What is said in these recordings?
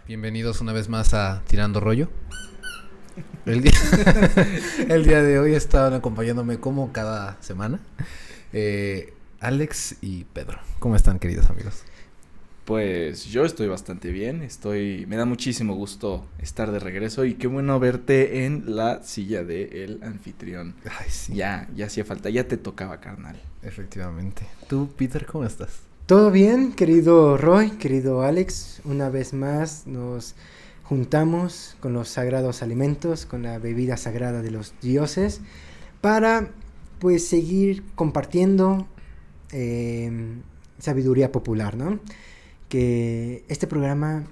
Bienvenidos una vez más a Tirando Rollo. El día de hoy estaban acompañándome como cada semana Alex y Pedro. ¿Cómo están, queridos amigos? Pues yo estoy bastante bien, me da muchísimo gusto estar de regreso y qué bueno verte en la silla del anfitrión. Ay, sí. Ya hacía falta, ya te tocaba, carnal. Efectivamente. ¿Tú, Peter, cómo estás? Todo bien, querido Roy, querido Alex. Una vez más nos juntamos con los sagrados alimentos, con la bebida sagrada de los dioses, para pues seguir compartiendo sabiduría popular, ¿no? Que este programa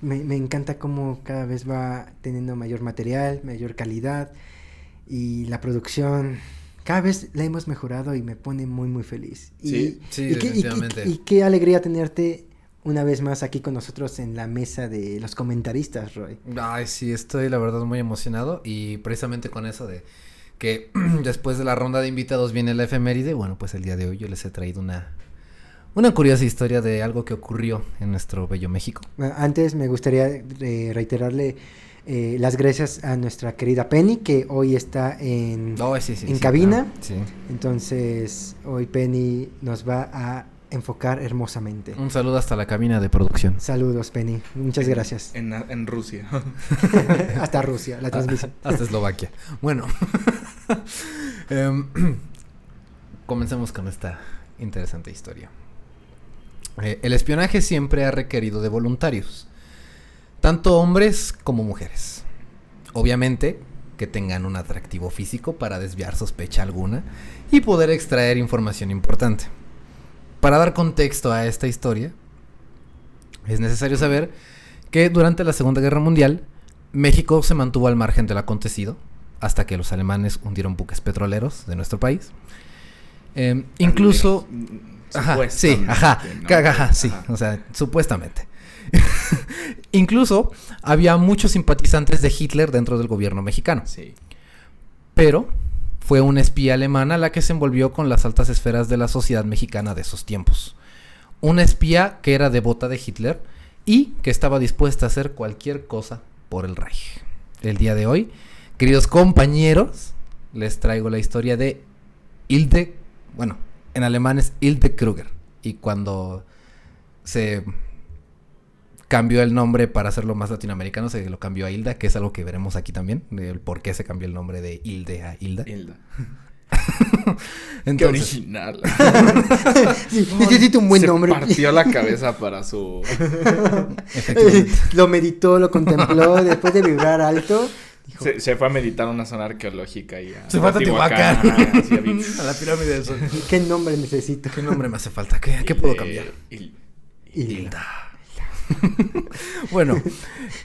me encanta cómo cada vez va teniendo mayor material, mayor calidad, y la producción cada vez la hemos mejorado y me pone muy muy feliz. Sí, definitivamente. Y qué alegría tenerte una vez más aquí con nosotros en la mesa de los comentaristas, Roy. Ay, sí, estoy la verdad muy emocionado y precisamente con eso de que después de la ronda de invitados viene la efeméride. Bueno, pues el día de hoy yo les he traído una curiosa historia de algo que ocurrió en nuestro bello México. Antes me gustaría reiterarle las gracias a nuestra querida Penny, que hoy está en cabina. Sí. Entonces, hoy Penny nos va a enfocar hermosamente. Un saludo hasta la cabina de producción. Saludos, Penny. Muchas gracias. En Rusia. Hasta Rusia, la transmisión. Hasta Eslovaquia. Bueno. Comencemos con esta interesante historia. El espionaje siempre ha requerido de voluntarios, tanto hombres como mujeres. Obviamente que tengan un atractivo físico para desviar sospecha alguna y poder extraer información importante. Para dar contexto a esta historia, es necesario saber que durante la Segunda Guerra Mundial, México se mantuvo al margen del acontecido hasta que los alemanes hundieron buques petroleros de nuestro país. Incluso... sí, o sea, supuestamente. Incluso había muchos simpatizantes de Hitler dentro del gobierno mexicano. Sí. Pero fue una espía alemana la que se envolvió con las altas esferas de la sociedad mexicana de esos tiempos. Una espía que era devota de Hitler y que estaba dispuesta a hacer cualquier cosa por el Reich. El día de hoy, queridos compañeros, les traigo la historia de Hilde, bueno, en alemán es Hilde Krüger. Y cuando se cambió el nombre para hacerlo más latinoamericano, se lo cambió a Hilda, que es algo que veremos aquí también, el por qué se cambió el nombre de Hilde a Hilda. Entonces, qué original. Necesito un buen nombre. Se partió la cabeza para su... Lo meditó, lo contempló, después de vibrar alto... Se fue a meditar a una zona arqueológica y se fue a Teotihuacán. A la pirámide del Sol. ¿Qué nombre necesito? ¿Qué nombre me hace falta? ¿Qué puedo cambiar? Hilda. Bueno,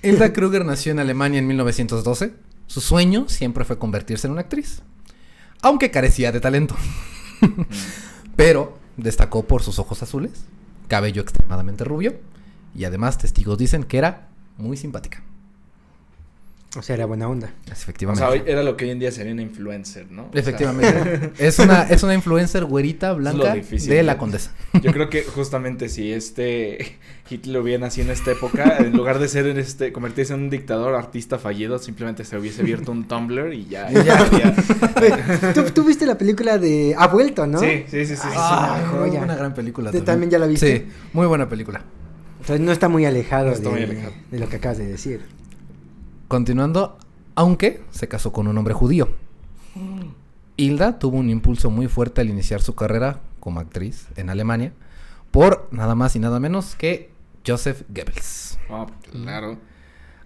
Hilda Krüger nació en Alemania en 1912. Su sueño siempre fue convertirse en una actriz, aunque carecía de talento. Pero destacó por sus ojos azules, cabello extremadamente rubio y además testigos dicen que era muy simpática. O sea, era buena onda. Efectivamente. O sea, era lo que hoy en día sería una influencer, ¿no? Efectivamente. Es una influencer güerita blanca de la Condesa. Yo creo que justamente si Hitler hubiera nacido en esta época, en lugar de ser convertirse en un dictador artista fallido, simplemente se hubiese abierto un Tumblr y ya. ¿Tú viste la película de Ha vuelto, ¿no? Sí. Una gran película también ya la viste. Sí, muy buena película. Entonces no está muy alejado, de lo que acabas de decir. Continuando, aunque se casó con un hombre judío. Hilda tuvo un impulso muy fuerte al iniciar su carrera como actriz en Alemania por nada más y nada menos que Joseph Goebbels. Oh, claro.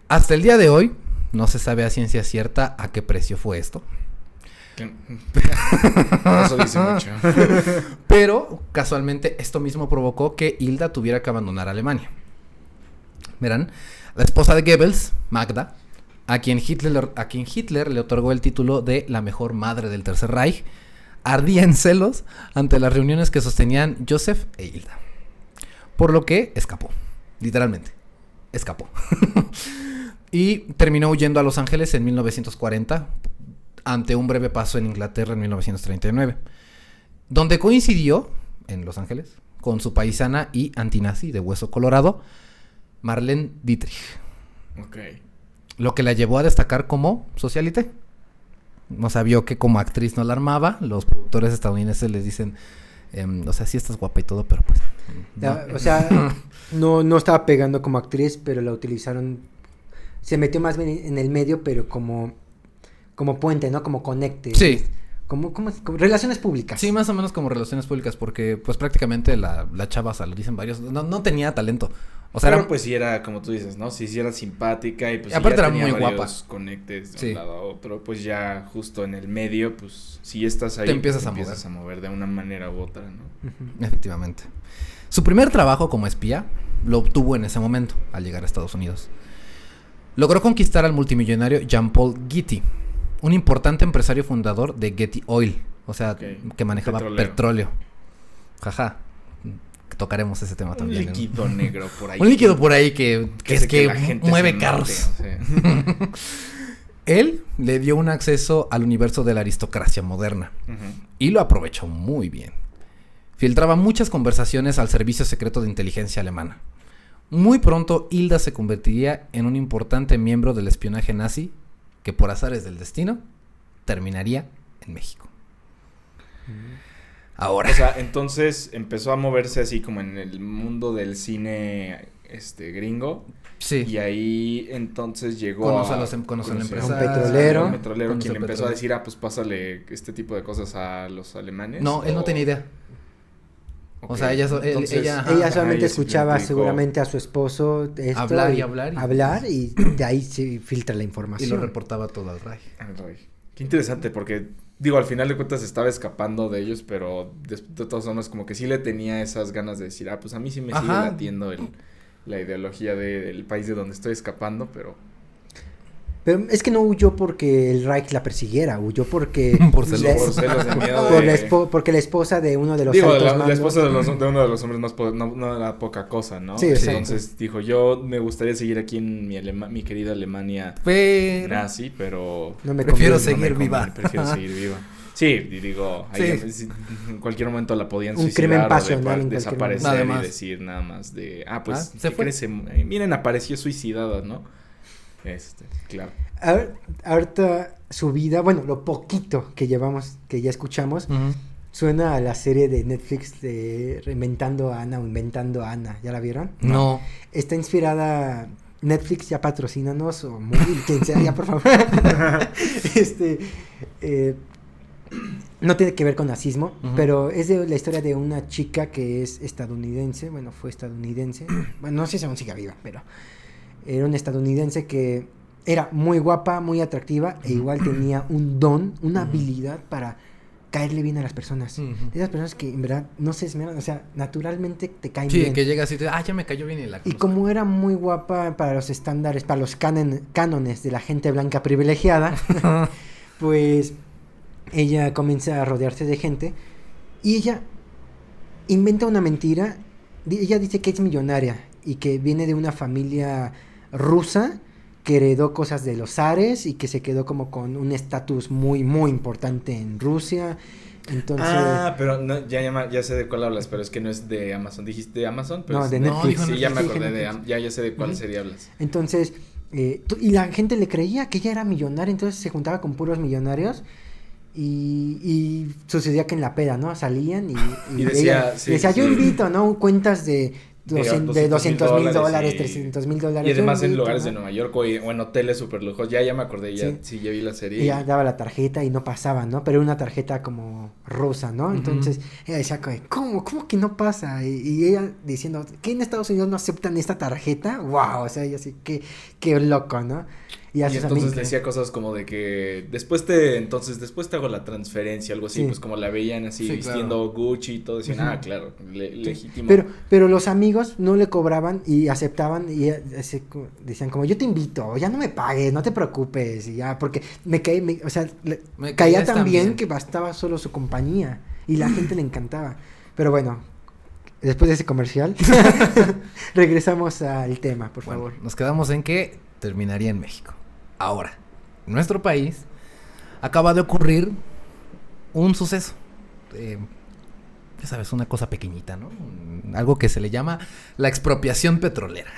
Hasta el día de hoy no se sabe a ciencia cierta a qué precio fue esto. Eso dice mucho. Pero casualmente esto mismo provocó que Hilda tuviera que abandonar Alemania. Verán, la esposa de Goebbels, Magda, a quien Hitler le otorgó el título de la mejor madre del Tercer Reich, ardía en celos ante las reuniones que sostenían Joseph e Hilda. Por lo que escapó, literalmente, escapó. Y terminó huyendo a Los Ángeles en 1940, ante un breve paso en Inglaterra en 1939, donde coincidió, en Los Ángeles, con su paisana y antinazi de hueso colorado, Marlene Dietrich. Ok. Lo que la llevó a destacar como socialité. O sea, vio que como actriz no la armaba. Los productores estadounidenses les dicen, o sea, sí estás guapa y todo, pero pues... O sea, no estaba pegando como actriz, pero la utilizaron... Se metió más bien en el medio, pero como puente, ¿no? Como conecte. Sí. Como relaciones públicas. Sí, más o menos como relaciones públicas, porque pues prácticamente la chava, o sea, lo dicen varios, no tenía talento. O sea, pero pues sí era, como tú dices, ¿no? Sí era simpática y pues y aparte ya era tenía muy varios guapa. conectes de Sí. un lado a otro, pues ya justo en el medio, pues si estás ahí, Te empiezas a mover de una manera u otra, ¿no? Ujú. Efectivamente. Su primer trabajo como espía lo obtuvo en ese momento, al llegar a Estados Unidos. Logró conquistar al multimillonario Jean-Paul Getty, un importante empresario fundador de Getty Oil, o sea, que manejaba petróleo. Jaja. Tocaremos ese tema también. Un líquido negro por ahí. Un líquido por ahí que la gente mueve se carros. mate, o sea. Él le dio un acceso al universo de la aristocracia moderna Ujú. y lo aprovechó muy bien. Filtraba muchas conversaciones al servicio secreto de inteligencia alemana. Muy pronto Hilda se convertiría en un importante miembro del espionaje nazi que por azares del destino terminaría en México. Ahora. O sea, entonces empezó a moverse así como en el mundo del cine gringo. Sí. Y ahí entonces llegó Conoce a al empresario. Un petrolero. Un petrolero Conoce quien le al empezó a petrolero. decir, pues pásale este tipo de cosas a los alemanes. No, él no tenía idea. Ok, O sea, ella ajá. Ella solamente ella escuchaba simplemente dijo- seguramente a su esposo esto Hablar y hablar y de ahí se filtra la Y información. lo reportaba todo al Reich. Ay, qué interesante, porque digo, al final de cuentas estaba escapando de ellos, pero de todas formas como que sí le tenía esas ganas de decir, pues a mí sí me sigue Ajá. latiendo la ideología del país de donde estoy escapando, pero... Pero es que no huyó porque el Reich la persiguiera, huyó porque... Por celos. le- Por celos de miedo por de- la porque la esposa de uno de los Digo, altos la mandos- esposa de uno de los hombres más no era poca cosa, ¿no? Sí, exacto. Entonces dijo, yo me gustaría seguir aquí en mi querida Alemania Pero... nazi, pero... No me Prefiero conviene. seguir no me viva. conviene, prefiero seguir viva. Sí, y digo, ahí Sí. en cualquier momento la podían Un suicidar crimen o pasional en cualquier desaparecer momento. Nada y más. decir nada más de, pues, se ¿qué fue. crees? Miren, apareció suicidada, ¿no? Claro. Ahorita su vida, bueno, lo poquito que llevamos, que ya escuchamos, Ujú. suena a la serie de Netflix de Reinventando a Ana o Inventando a Ana, ¿ya la vieron? No. Está inspirada, Netflix ya patrocínanos, o muy, quien sea, ya por favor. No tiene que ver con nazismo, Ujú. pero es de la historia de una chica que es estadounidense, bueno, fue estadounidense, bueno, no sé si aún sigue viva, pero era una estadounidense que era muy guapa, muy atractiva, e igual tenía un don, una habilidad para caerle bien a las personas. Ujú. De esas personas que en verdad no se esmeran, o sea, naturalmente te caen Sí, bien. que llega así, ya me cayó bien y la Y conozco. como era muy guapa para los estándares, para los cánones de la gente blanca privilegiada, pues ella comienza a rodearse de gente y ella inventa una mentira. Ella dice que es millonaria y que viene de una familia rusa que heredó cosas de los zares y que se quedó como con un estatus muy, muy importante en Rusia. Entonces... Pero no, ya sé de cuál hablas, pero es que no es de Amazon. ¿Dijiste de Amazon? Pero No, es de no, Netflix. dijo Sí, ya me Sí, acordé Netflix. ya sé de cuál Ujú. serie hablas. Entonces, y la gente le creía que ella era millonaria, entonces se juntaba con puros millonarios y sucedía que en la peda, ¿no? Salían y Y decía, ella sí, decía, sí. yo invito, ¿no? Cuentas de De $200,000, $200,000 $300,000. Y además yo en invito, lugares ¿no? de Nueva York o en hoteles super lujos. Ya me acordé, ya vi la serie. Y ya daba la tarjeta y no pasaba, ¿no? Pero era una tarjeta como rusa, ¿no? Ujú. Entonces ella decía, ¿cómo que no pasa? Y ella diciendo, ¿qué en Estados Unidos no aceptan esta tarjeta? ¡Wow! O sea, ella así, qué loco, ¿no? Y a sus entonces amigos- decía cosas como de que después te hago la transferencia, algo así, Sí. pues como la veían así Sí, vistiendo Gucci y todo, decían, Ujú. claro, legítimo. Pero los amigos no le cobraban y aceptaban y decían como, yo te invito, ya no me pagues, no te preocupes, y ya, porque o sea, Me caía caías tan tan bien bien. que bastaba solo su compañía y la gente le encantaba. Pero bueno, después de ese comercial, regresamos al tema, por Bueno, favor. nos quedamos en que terminaría en México. Ahora, en nuestro país acaba de ocurrir un suceso. ya sabes, una cosa pequeñita, ¿no? Algo que se le llama la expropiación petrolera.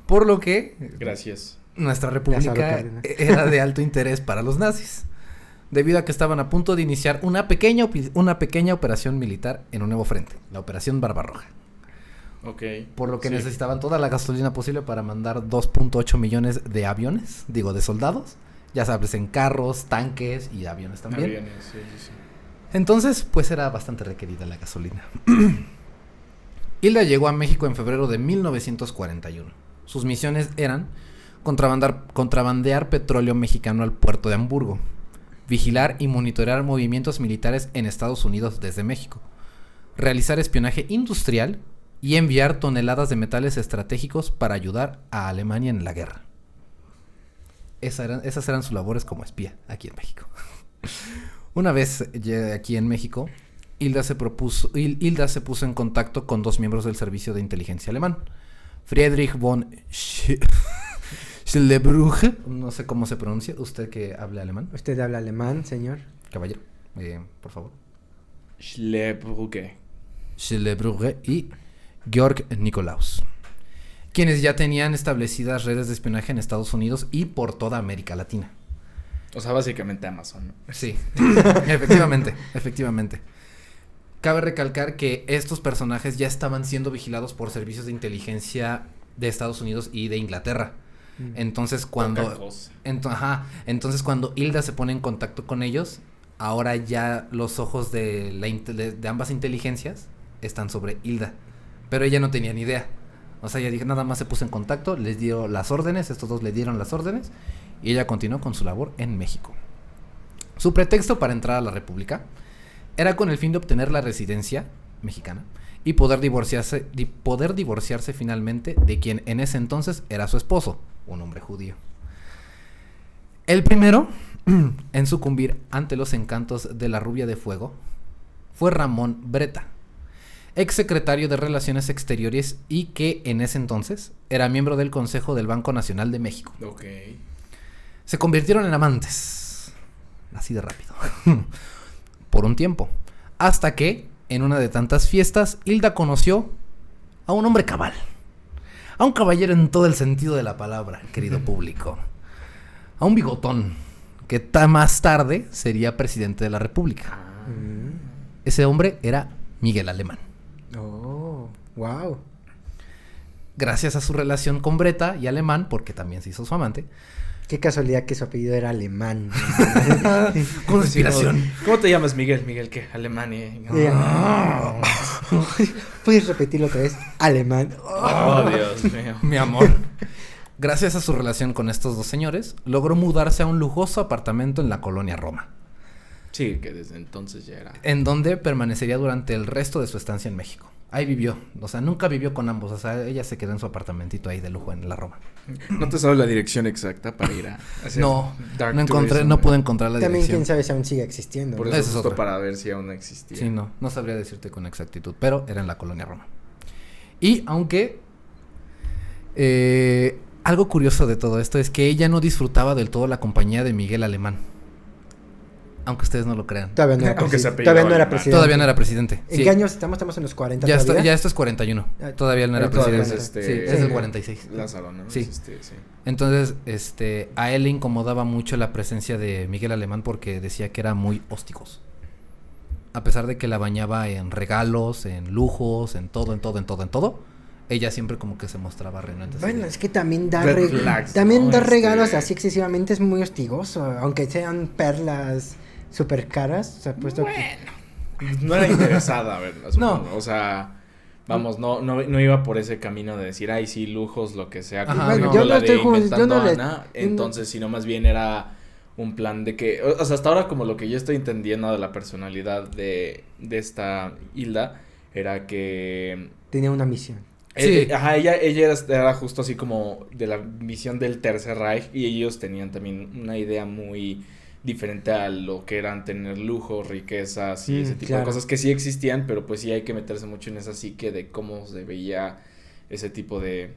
Por lo que Gracias. nuestra república era de alto interés para los nazis, debido a que estaban a punto de iniciar una pequeña operación militar en un nuevo frente, la Operación Barbarroja. Ok. Por lo que necesitaban toda la gasolina posible para mandar 2.8 millones de aviones, de soldados, ya sabes, en carros, tanques y aviones también. Aviones, sí. Entonces, pues era bastante requerida la gasolina. Hilda llegó a México en febrero de 1941. Sus misiones eran contrabandear petróleo mexicano al puerto de Hamburgo, vigilar y monitorear movimientos militares en Estados Unidos desde México, realizar espionaje industrial y enviar toneladas de metales estratégicos para ayudar a Alemania en la guerra. Esas eran sus labores como espía aquí en México. Una vez aquí en México, Hilda se puso en contacto con dos miembros del servicio de inteligencia alemán, Friedrich von Schlebrugge, no sé cómo se pronuncia, usted que habla alemán. ¿Usted habla alemán, señor? Caballero, por favor. Schlebrugge Y Georg Nikolaus, quienes ya tenían establecidas redes de espionaje en Estados Unidos y por toda América Latina. O sea, básicamente Amazon, ¿no? Sí, efectivamente. Cabe recalcar que estos personajes ya estaban siendo vigilados por servicios de inteligencia de Estados Unidos y de Inglaterra. Entonces cuando Hilda se pone en contacto con ellos, ahora ya los ojos de ambas inteligencias están sobre Hilda, pero ella no tenía ni idea. O sea, ella nada más se puso en contacto, les dio las órdenes, estos dos le dieron las órdenes y ella continuó con su labor en México. Su pretexto para entrar a la República era con el fin de obtener la residencia mexicana y poder divorciarse finalmente de quien en ese entonces era su esposo, un hombre judío. El primero en sucumbir ante los encantos de la rubia de fuego fue Ramón Bretta, ex secretario de Relaciones Exteriores y que en ese entonces era miembro del Consejo del Banco Nacional de México. Ok. Se convirtieron en amantes, así de rápido, por un tiempo, hasta que, en una de tantas fiestas, Hilda conoció a un hombre cabal, a un caballero en todo el sentido de la palabra, querido público, a un bigotón, que más tarde sería presidente de la República. Ese hombre era Miguel Alemán. Oh, wow. Gracias a su relación con Bretta y Alemán, porque también se hizo su amante. Qué casualidad que su apellido era alemán. Conspiración. ¿Cómo te llamas, Miguel? ¿Miguel qué? Alemania. ¿Puedes repetirlo otra vez? Alemán. Oh, Dios mío. Mi amor. Gracias a su relación con estos dos señores, logró mudarse a un lujoso apartamento en la colonia Roma. Sí, que desde entonces ya era. En donde permanecería durante el resto de su estancia en México. Ahí vivió, o sea, nunca vivió con ambos, o sea, ella se quedó en su apartamentito ahí de lujo en la Roma. ¿No te sabes la dirección exacta para ir a hacer No, dark no encontré, tourism? no pude encontrar la También dirección. quién sabe si aún sigue existiendo. Por ¿no? eso Esa es justo otra. para ver si aún existía. Sí, no sabría decirte con exactitud, pero era en la colonia Roma. Y aunque algo curioso de todo esto es que ella no disfrutaba del todo la compañía de Miguel Alemán. Aunque ustedes no lo crean. Todavía no era, Aunque se todavía no era apellidaba presidente. Todavía no era presidente. ¿En Sí. qué años estamos? Estamos en los 40 Ya todavía. esto es 41. Todavía no era Todavía presidente. es Sí, es el 46. Lázaro, ¿no? Sí. Sí. Entonces, a él le incomodaba mucho la presencia de Miguel Alemán porque decía que era muy hósticos. A pesar de que la bañaba en regalos, en lujos, en todo, ella siempre como que se mostraba renuente. Bueno, es que también dar Red flags, también ¿no? dar regalos así excesivamente es muy hostigoso, aunque sean perlas super caras, o sea, puesto que No era interesada, ¿verdad? No. O sea, vamos, no iba por ese camino de decir, ay, sí, lujos, lo que sea. Ajá, Como bueno, la yo no de estoy Inventando yo no a le- Ana, entonces, sino más bien era un plan de que, o sea, hasta ahora como lo que yo estoy entendiendo de la personalidad de esta Hilda era que tenía una misión. Sí. Ajá, ella era justo así como de la visión del Tercer Reich y ellos tenían también una idea muy diferente a lo que eran tener lujos, riquezas y ese tipo claro. de cosas que sí existían, pero pues sí hay que meterse mucho en esa psique de cómo se veía ese tipo de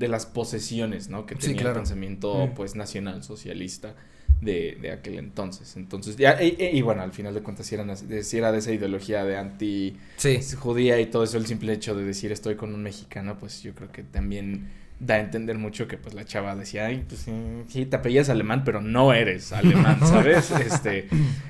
las posesiones, ¿no? Que Sí, tenía claro. el pensamiento pues nacional socialista de aquel entonces. Entonces, ya, y bueno, al final de cuentas, si era de esa ideología de anti-judía y todo eso, el simple hecho de decir estoy con un mexicano, pues yo creo que también da a entender mucho que pues la chava decía, ay, pues sí, te apellidas alemán, pero no eres alemán, ¿sabes?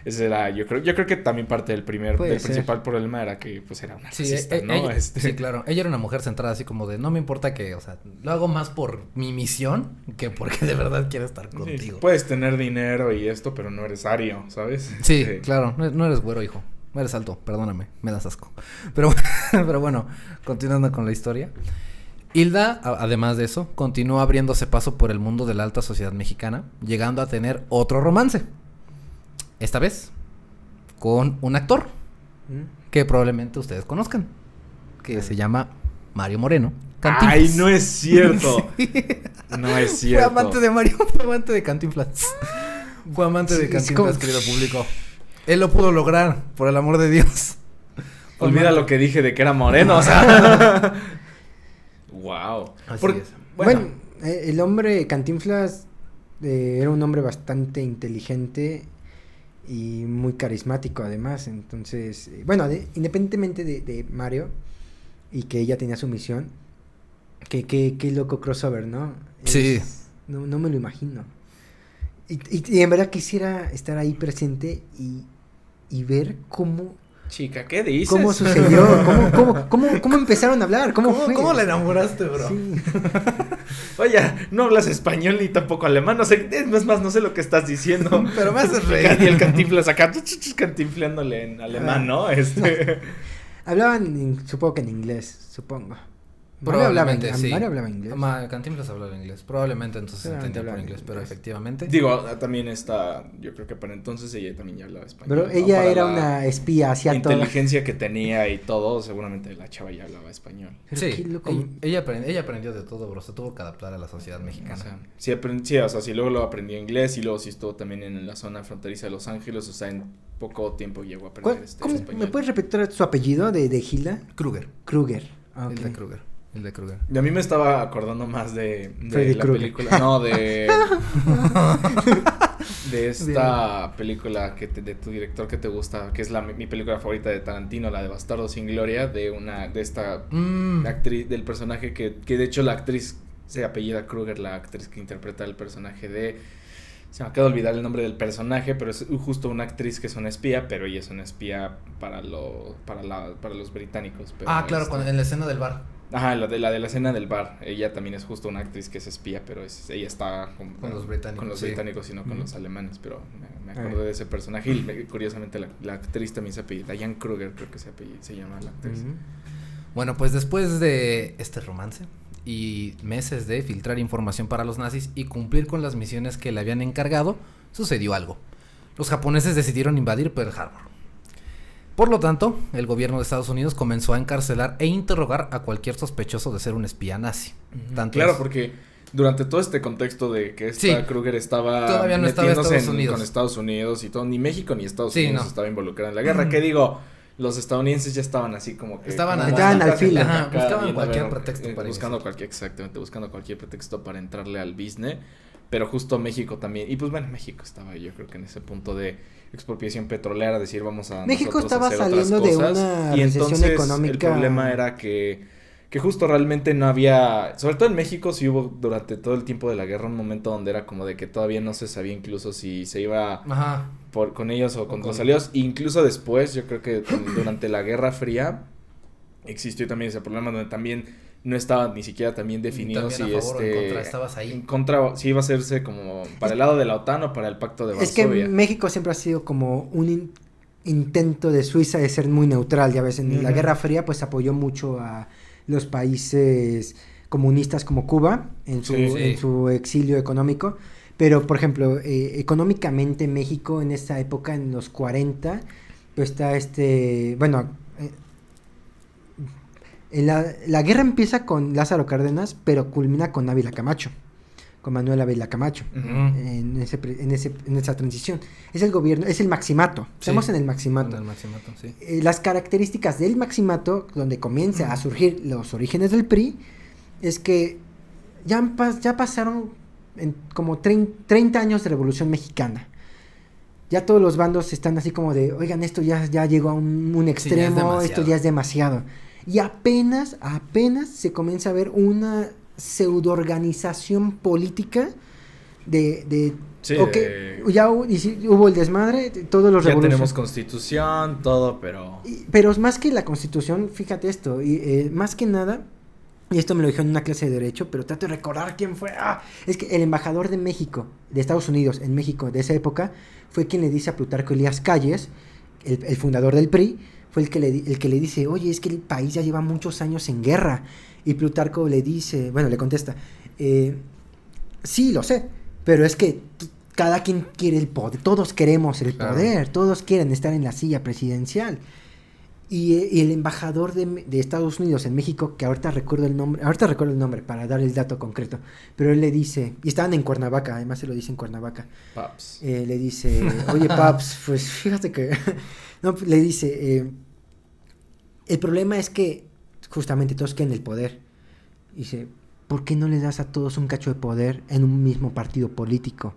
Ese era, yo creo que también parte del principal problema era que pues era una racista, ¿no? Sí, claro, ella era una mujer centrada así como de, no me importa que, o sea, lo hago más por mi misión que porque de verdad quiero estar contigo. Sí, puedes tener dinero y esto, pero no eres ario, ¿sabes? Sí, claro, no eres güero, hijo. Eres alto, perdóname, me das asco. Pero bueno, continuando con la historia. Hilda, además de eso, continuó abriéndose paso por el mundo de la alta sociedad mexicana, llegando a tener otro romance. Esta vez con un actor que probablemente ustedes conozcan, que se llama Mario Moreno. Cantinflas. ¡Ay, no es cierto! Sí. No es cierto. Fue amante de Mario, fue amante de Cantinflas. Fue amante de Cantinflas, querido público. Él lo pudo lograr, por el amor de Dios. Olvida lo que dije de que era moreno, o sea... Wow. Así es. Bueno, el hombre Cantinflas era un hombre bastante inteligente y muy carismático además. Entonces, bueno, independientemente de Mario y que ella tenía su misión, qué loco crossover, ¿no? Sí. No me lo imagino. Y en verdad quisiera estar ahí presente y ver cómo... Chica, ¿qué dices? ¿Cómo sucedió? ¿Cómo empezaron a hablar? ¿Cómo fue? ¿Cómo la enamoraste, bro? Sí. Oye, no hablas español ni tampoco alemán, no sé, es más, no sé lo que estás diciendo. Pero me haces reír. Y el Cantinflas acá, cantinfleándole en alemán, ¿no? Hablaban, supongo que en inglés, supongo. Probablemente, sí. Mario hablaba inglés. Cantinflas hablaba inglés. Probablemente entonces se entendía por inglés, pero efectivamente. Digo, también yo creo que para entonces ella también ya hablaba español. Pero ella era una espía hacia toda la inteligencia que tenía y todo, seguramente la chava ya hablaba español. Sí, ella aprendió de todo, bro. Se tuvo que adaptar a la sociedad mexicana. O sea, sí, luego lo aprendió inglés y luego sí estuvo también en la zona fronteriza de Los Ángeles, o sea, en poco tiempo llegó a aprender español. ¿Me puedes repetir su apellido de Hilda? Kruger. Okay. El de Kruger. Y a mí me estaba acordando más de la Kruger. película. No, de esta película de tu director que te gusta, que es mi película favorita de Tarantino, la de Bastardo sin Gloria, de esta actriz, del personaje que de hecho la actriz se apellida Kruger, la actriz que interpreta el personaje se me acaba de olvidar el nombre del personaje, pero es justo una actriz que es una espía, pero ella es una espía para los británicos. Pero claro, en la escena del bar. Ajá, la de la escena del bar. Ella también es justo una actriz que es espía, pero ella está con los británicos, y no con los alemanes. Pero me acordé de ese personaje y curiosamente la actriz también se apellida Diane Kruger, creo que se llama la actriz. Bueno, pues después de este romance y meses de filtrar información para los nazis y cumplir con las misiones que le habían encargado, sucedió algo. Los japoneses decidieron invadir Pearl Harbor. Por lo tanto, el gobierno de Estados Unidos comenzó a encarcelar e interrogar a cualquier sospechoso de ser un espía nazi. Porque durante todo este contexto de que Kruger estaba todavía no metiéndose estaba con Estados Unidos y todo, ni México ni Estados Unidos estaba involucrado en la guerra. ¿Qué digo? Los estadounidenses ya estaban así como que... Estaban al filo. Buscaban cualquier pretexto para buscando cualquier pretexto para entrarle al business. Pero justo México también. Y pues bueno, México estaba yo creo que en ese punto de expropiación petrolera, decir vamos a México estaba hacer saliendo de una y recesión entonces económica. El problema era que justo realmente no había, sobre todo en México sí hubo durante todo el tiempo de la guerra un momento donde era como de que todavía no se sabía incluso si se iba con ellos o con los aliados. Incluso después, yo creo que durante la Guerra Fría existió también ese problema donde también no estaba ni siquiera también definido también si en contra, estabas ahí. En contra, si iba a hacerse como para el lado de la OTAN o para el Pacto de Varsovia. Es que México siempre ha sido como un intento de Suiza de ser muy neutral, ya ves, en la Guerra Fría pues apoyó mucho a los países comunistas como Cuba en su exilio económico, pero por ejemplo, económicamente México en esa época, en los 40, pues está la guerra empieza con Lázaro Cárdenas, pero culmina con Ávila Camacho, con Manuel Ávila Camacho, en esa transición. Es el gobierno, es el maximato, estamos en el maximato. Las características del maximato, donde comienza a surgir los orígenes del PRI, es que ya pasaron como 30 años de Revolución Mexicana. Ya todos los bandos están así como de, oigan, esto ya llegó a un extremo, esto ya es demasiado. Y apenas se comienza a ver una pseudo-organización política de sí, ya hubo el desmadre, todos los ya tenemos constitución, todo, pero más que la constitución, fíjate esto, más que nada, y esto me lo dijeron en una clase de derecho, pero trato de recordar quién fue. Es que el embajador de México, de Estados Unidos en México de esa época, fue quien le dice a Plutarco Elías Calles, el fundador del PRI, fue el que le dice, oye, es que el país ya lleva muchos años en guerra. Y Plutarco le contesta, sí, lo sé, pero es que cada quien quiere el poder, todos queremos el poder, todos quieren estar en la silla presidencial. Y el embajador de Estados Unidos en México, que ahorita recuerdo el nombre para dar el dato concreto, pero él le dice, y estaban en Cuernavaca, además se lo dice en Cuernavaca, Paps. Le dice, oye Paps, pues fíjate que, no, le dice, el problema es que justamente todos quieren el poder. Dice, ¿por qué no le das a todos un cacho de poder en un mismo partido político?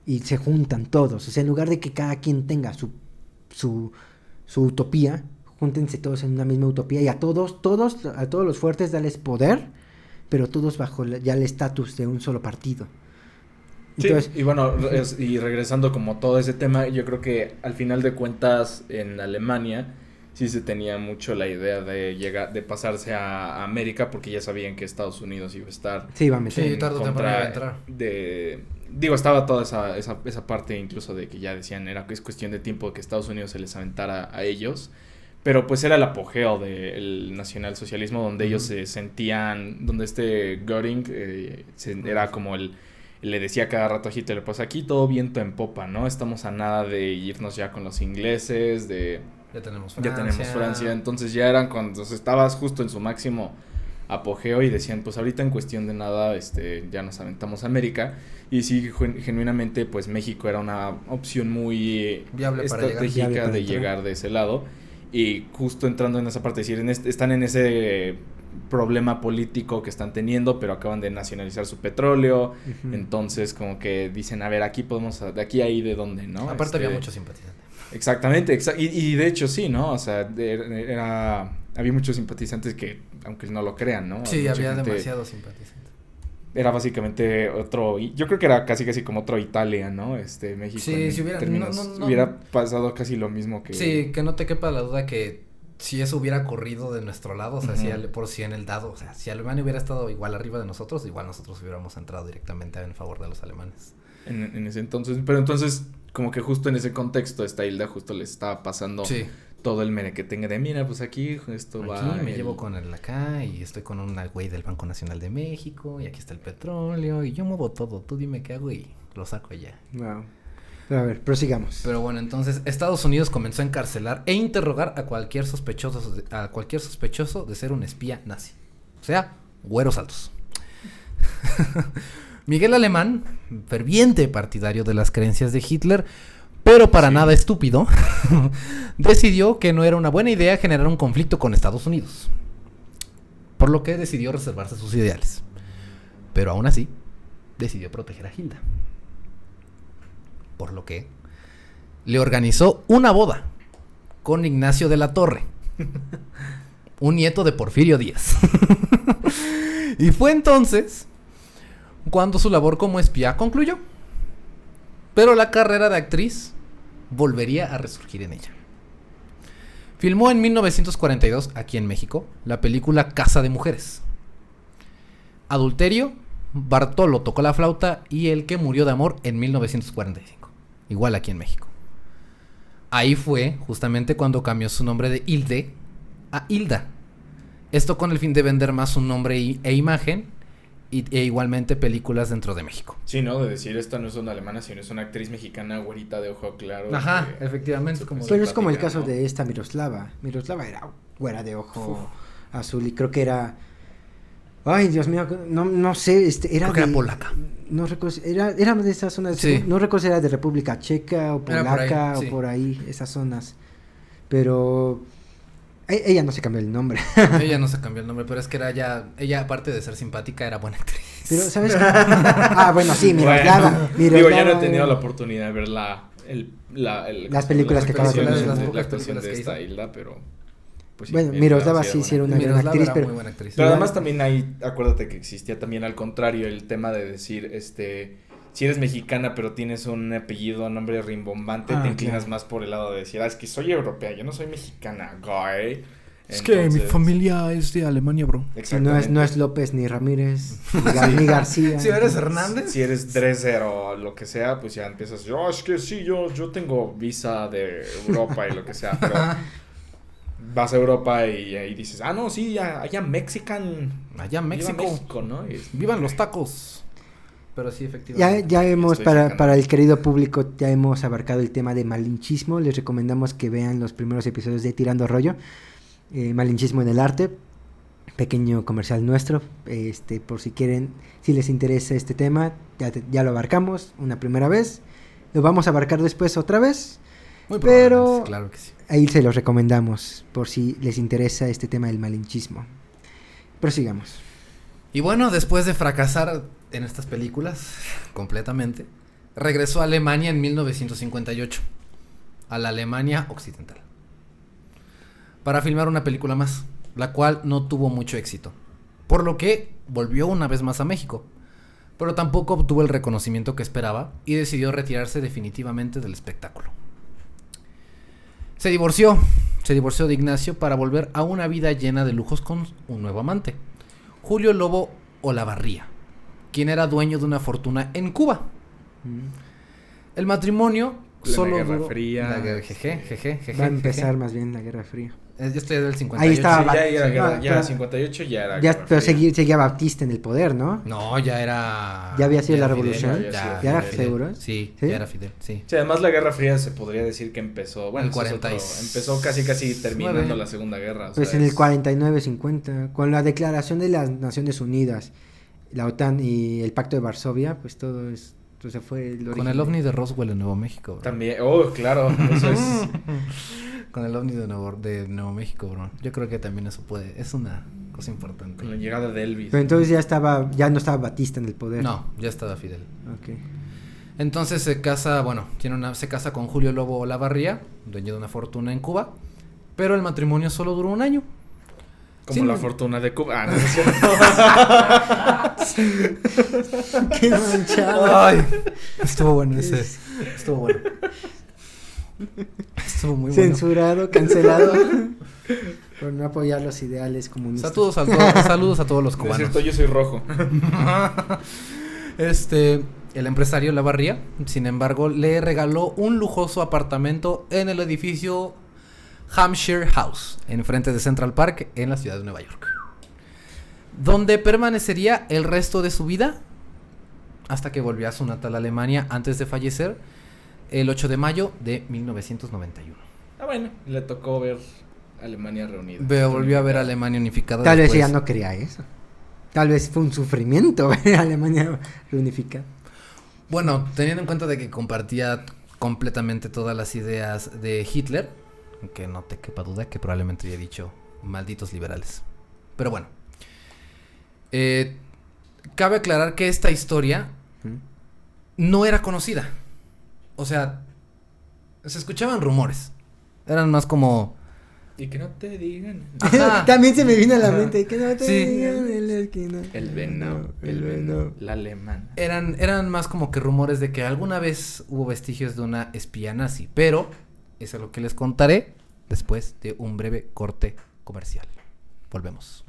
Y se juntan todos, o sea, en lugar de que cada quien tenga su utopía, júntense todos en una misma utopía y a todos los fuertes dales poder, pero todos bajo ya el estatus de un solo partido. Entonces, sí, y bueno, y regresando como todo ese tema, yo creo que al final de cuentas en Alemania sí se tenía mucho la idea de pasarse a América porque ya sabían que Estados Unidos iba a estar. Sí, iba a meter. Sí, tarde o temprano iba a entrar. Estaba toda esa parte incluso de que ya decían es cuestión de tiempo que Estados Unidos se les aventara a ellos. Pero pues era el apogeo del nacionalsocialismo donde ellos se sentían, donde Göring era como le decía cada rato a Hitler, pues aquí todo viento en popa, ¿no? Estamos a nada de irnos ya con los ingleses, ya tenemos Francia, entonces ya eran cuando estabas justo en su máximo apogeo y decían, pues ahorita en cuestión de nada, ya nos aventamos a América, y sí, genuinamente, pues México era una opción muy viable estratégica de llegar de ese lado. Y justo entrando en esa parte, es decir, están en ese problema político que están teniendo, pero acaban de nacionalizar su petróleo. Uh-huh. Entonces, como que dicen, a ver, aquí podemos, de aquí a ahí, ¿de dónde, no? Aparte había muchos simpatizantes. Exactamente, y de hecho sí, ¿no? O sea, había muchos simpatizantes que, aunque no lo crean, ¿no? Sí, había demasiados simpatizantes. Era básicamente yo creo que era casi como otro Italia, ¿no? México. Sí, si hubiera pasado casi lo mismo que... Sí, que no te quepa la duda que si eso hubiera corrido de nuestro lado, o sea, uh-huh. si en el dado, o sea, si Alemania hubiera estado igual arriba de nosotros, igual nosotros hubiéramos entrado directamente en favor de los alemanes. En ese entonces, pero entonces, como que justo en ese contexto, esta Hilda justo les estaba pasando... Sí. Todo el merequetengue de, mira, pues aquí esto aquí va... me llevo con el acá y estoy con una güey del Banco Nacional de México y aquí está el petróleo y yo muevo todo, tú dime qué hago y lo saco allá. Wow. Pero a ver, prosigamos. Pero bueno, entonces Estados Unidos comenzó a encarcelar e interrogar a cualquier sospechoso de ser un espía nazi. O sea, güeros altos. Miguel Alemán, ferviente partidario de las creencias de Hitler, pero para nada estúpido, decidió que no era una buena idea generar un conflicto con Estados Unidos. Por lo que decidió reservarse sus ideales. Pero aún así, decidió proteger a Hilda. Por lo que le organizó una boda con Ignacio de la Torre, un nieto de Porfirio Díaz. Y fue entonces cuando su labor como espía concluyó. Pero la carrera de actriz volvería a resurgir en ella. Filmó en 1942, aquí en México, la película Casa de Mujeres. Adulterio, Bartolo tocó la flauta y El que murió de amor en 1945. Igual aquí en México. Ahí fue justamente cuando cambió su nombre de Hilde a Hilda. Esto con el fin de vender más su nombre e imagen e igualmente películas dentro de México. Sí, ¿no? De decir, esta no es una alemana, sino es una actriz mexicana güerita de ojo claro. Ajá, efectivamente. Pero es como el caso, ¿no?, de esta Miroslava. Miroslava era güera de ojo azul y creo que era... Ay, Dios mío, no sé, era creo que era polaca. No recuerdo, era de esas zonas, sí. No recuerdo si era de República Checa o polaca por ahí, o por ahí, esas zonas. Pero Ella no se cambió el nombre. Ella no se cambió el nombre, pero es que ella aparte de ser simpática, era buena actriz. Pero, ¿sabes qué? Bueno, sí, Miroslava. Digo, ya no he tenido la oportunidad de ver las películas que acabas de mencionar. La actuación de esta Hilda, pero... Pues sí, bueno, Miroslava sí era una gran actriz, pero... muy buena actriz. Pero además también acuérdate que existía también al contrario el tema de decir, si eres mexicana pero tienes un apellido, nombre rimbombante, te inclinas más por el lado de decir, es que soy europea, yo no soy mexicana, guy. Es que mi familia es de Alemania, bro. No es López ni Ramírez, ni García. Si eres Hernández. Si eres Dresser o lo que sea, pues ya empiezas, es que sí, yo tengo visa de Europa y lo que sea, pero vas a Europa y ahí dices, no, sí, allá Mexican. Allá México. Viva México, ¿no? Vivan los tacos. Pero sí, efectivamente. Ya hemos, para el querido público, ya hemos abarcado el tema de malinchismo. Les recomendamos que vean los primeros episodios de Tirando Rollo. Malinchismo en el arte. Pequeño comercial nuestro. Por si quieren, si les interesa este tema, ya lo abarcamos una primera vez. Lo vamos a abarcar después otra vez. Muy pero claro que sí. Ahí se los recomendamos por si les interesa este tema del malinchismo. Prosigamos. Y bueno, después de fracasar en estas películas completamente, regresó a Alemania en 1958, a la Alemania occidental, para filmar una película más, la cual no tuvo mucho éxito, por lo que volvió una vez más a México, pero tampoco obtuvo el reconocimiento que esperaba y decidió retirarse definitivamente del espectáculo. Se divorció de Ignacio para volver a una vida llena de lujos con un nuevo amante, Julio Lobo Olavarría, quien era dueño de una fortuna en Cuba. El matrimonio solo duró... Guerra Fría. Va a empezar más bien la Guerra Fría. Yo estoy del 58. Ahí estaba. Ya 58 ya era. Pero seguía Batista en el poder, ¿no? No, ya era. ¿Ya había sido la Fidel, revolución? ¿Ya era Fidel. seguro? Sí, ya era Fidel, sí. Sí, además la Guerra Fría se podría decir que empezó. Bueno, el 46. Empezó casi terminando la Segunda Guerra. Pues en el 49-50, con la declaración de las Naciones Unidas, la OTAN y el Pacto de Varsovia, pues todo es. Entonces fue el Con el ovni de Roswell en Nuevo México, bro. También, claro, eso es. Con el ovni de Nuevo México, bro. Yo creo que también eso es una cosa importante. Con la llegada de Elvis. Pero entonces ya no estaba Batista en el poder. No, ya estaba Fidel. Okay. Entonces se casa con Julio Lobo Olavarría, dueño de una fortuna en Cuba, pero el matrimonio solo duró un año. Como la fortuna de Cuba. No es cierto. Qué manchado. Ay, estuvo bueno ese. Estuvo bueno. Estuvo muy bueno. Censurado, cancelado. Por no apoyar los ideales comunistas. Saludos a todos los cubanos. Es cierto, yo soy rojo. El empresario Olavarría, sin embargo, le regaló un lujoso apartamento en el edificio Hampshire House, enfrente de Central Park, en la ciudad de Nueva York, donde permanecería el resto de su vida hasta que volvió a su natal Alemania antes de fallecer el 8 de mayo de 1991. Bueno, le tocó ver Alemania reunida. Volvió a ver Alemania unificada. Tal vez ella no quería eso. Tal vez fue un sufrimiento ver Alemania reunificada. Bueno, teniendo en cuenta de que compartía completamente todas las ideas de Hitler, que no te quepa duda que probablemente haya dicho malditos liberales. Pero bueno, cabe aclarar que esta historia no era conocida. O sea, se escuchaban rumores. Eran más como... Y que no te digan. También se me vino a la mente. Que no te digan en la esquina. El venado. La alemana. Eran más como que rumores de que alguna vez hubo vestigios de una espía nazi. Pero eso es lo que les contaré después de un breve corte comercial. Volvemos.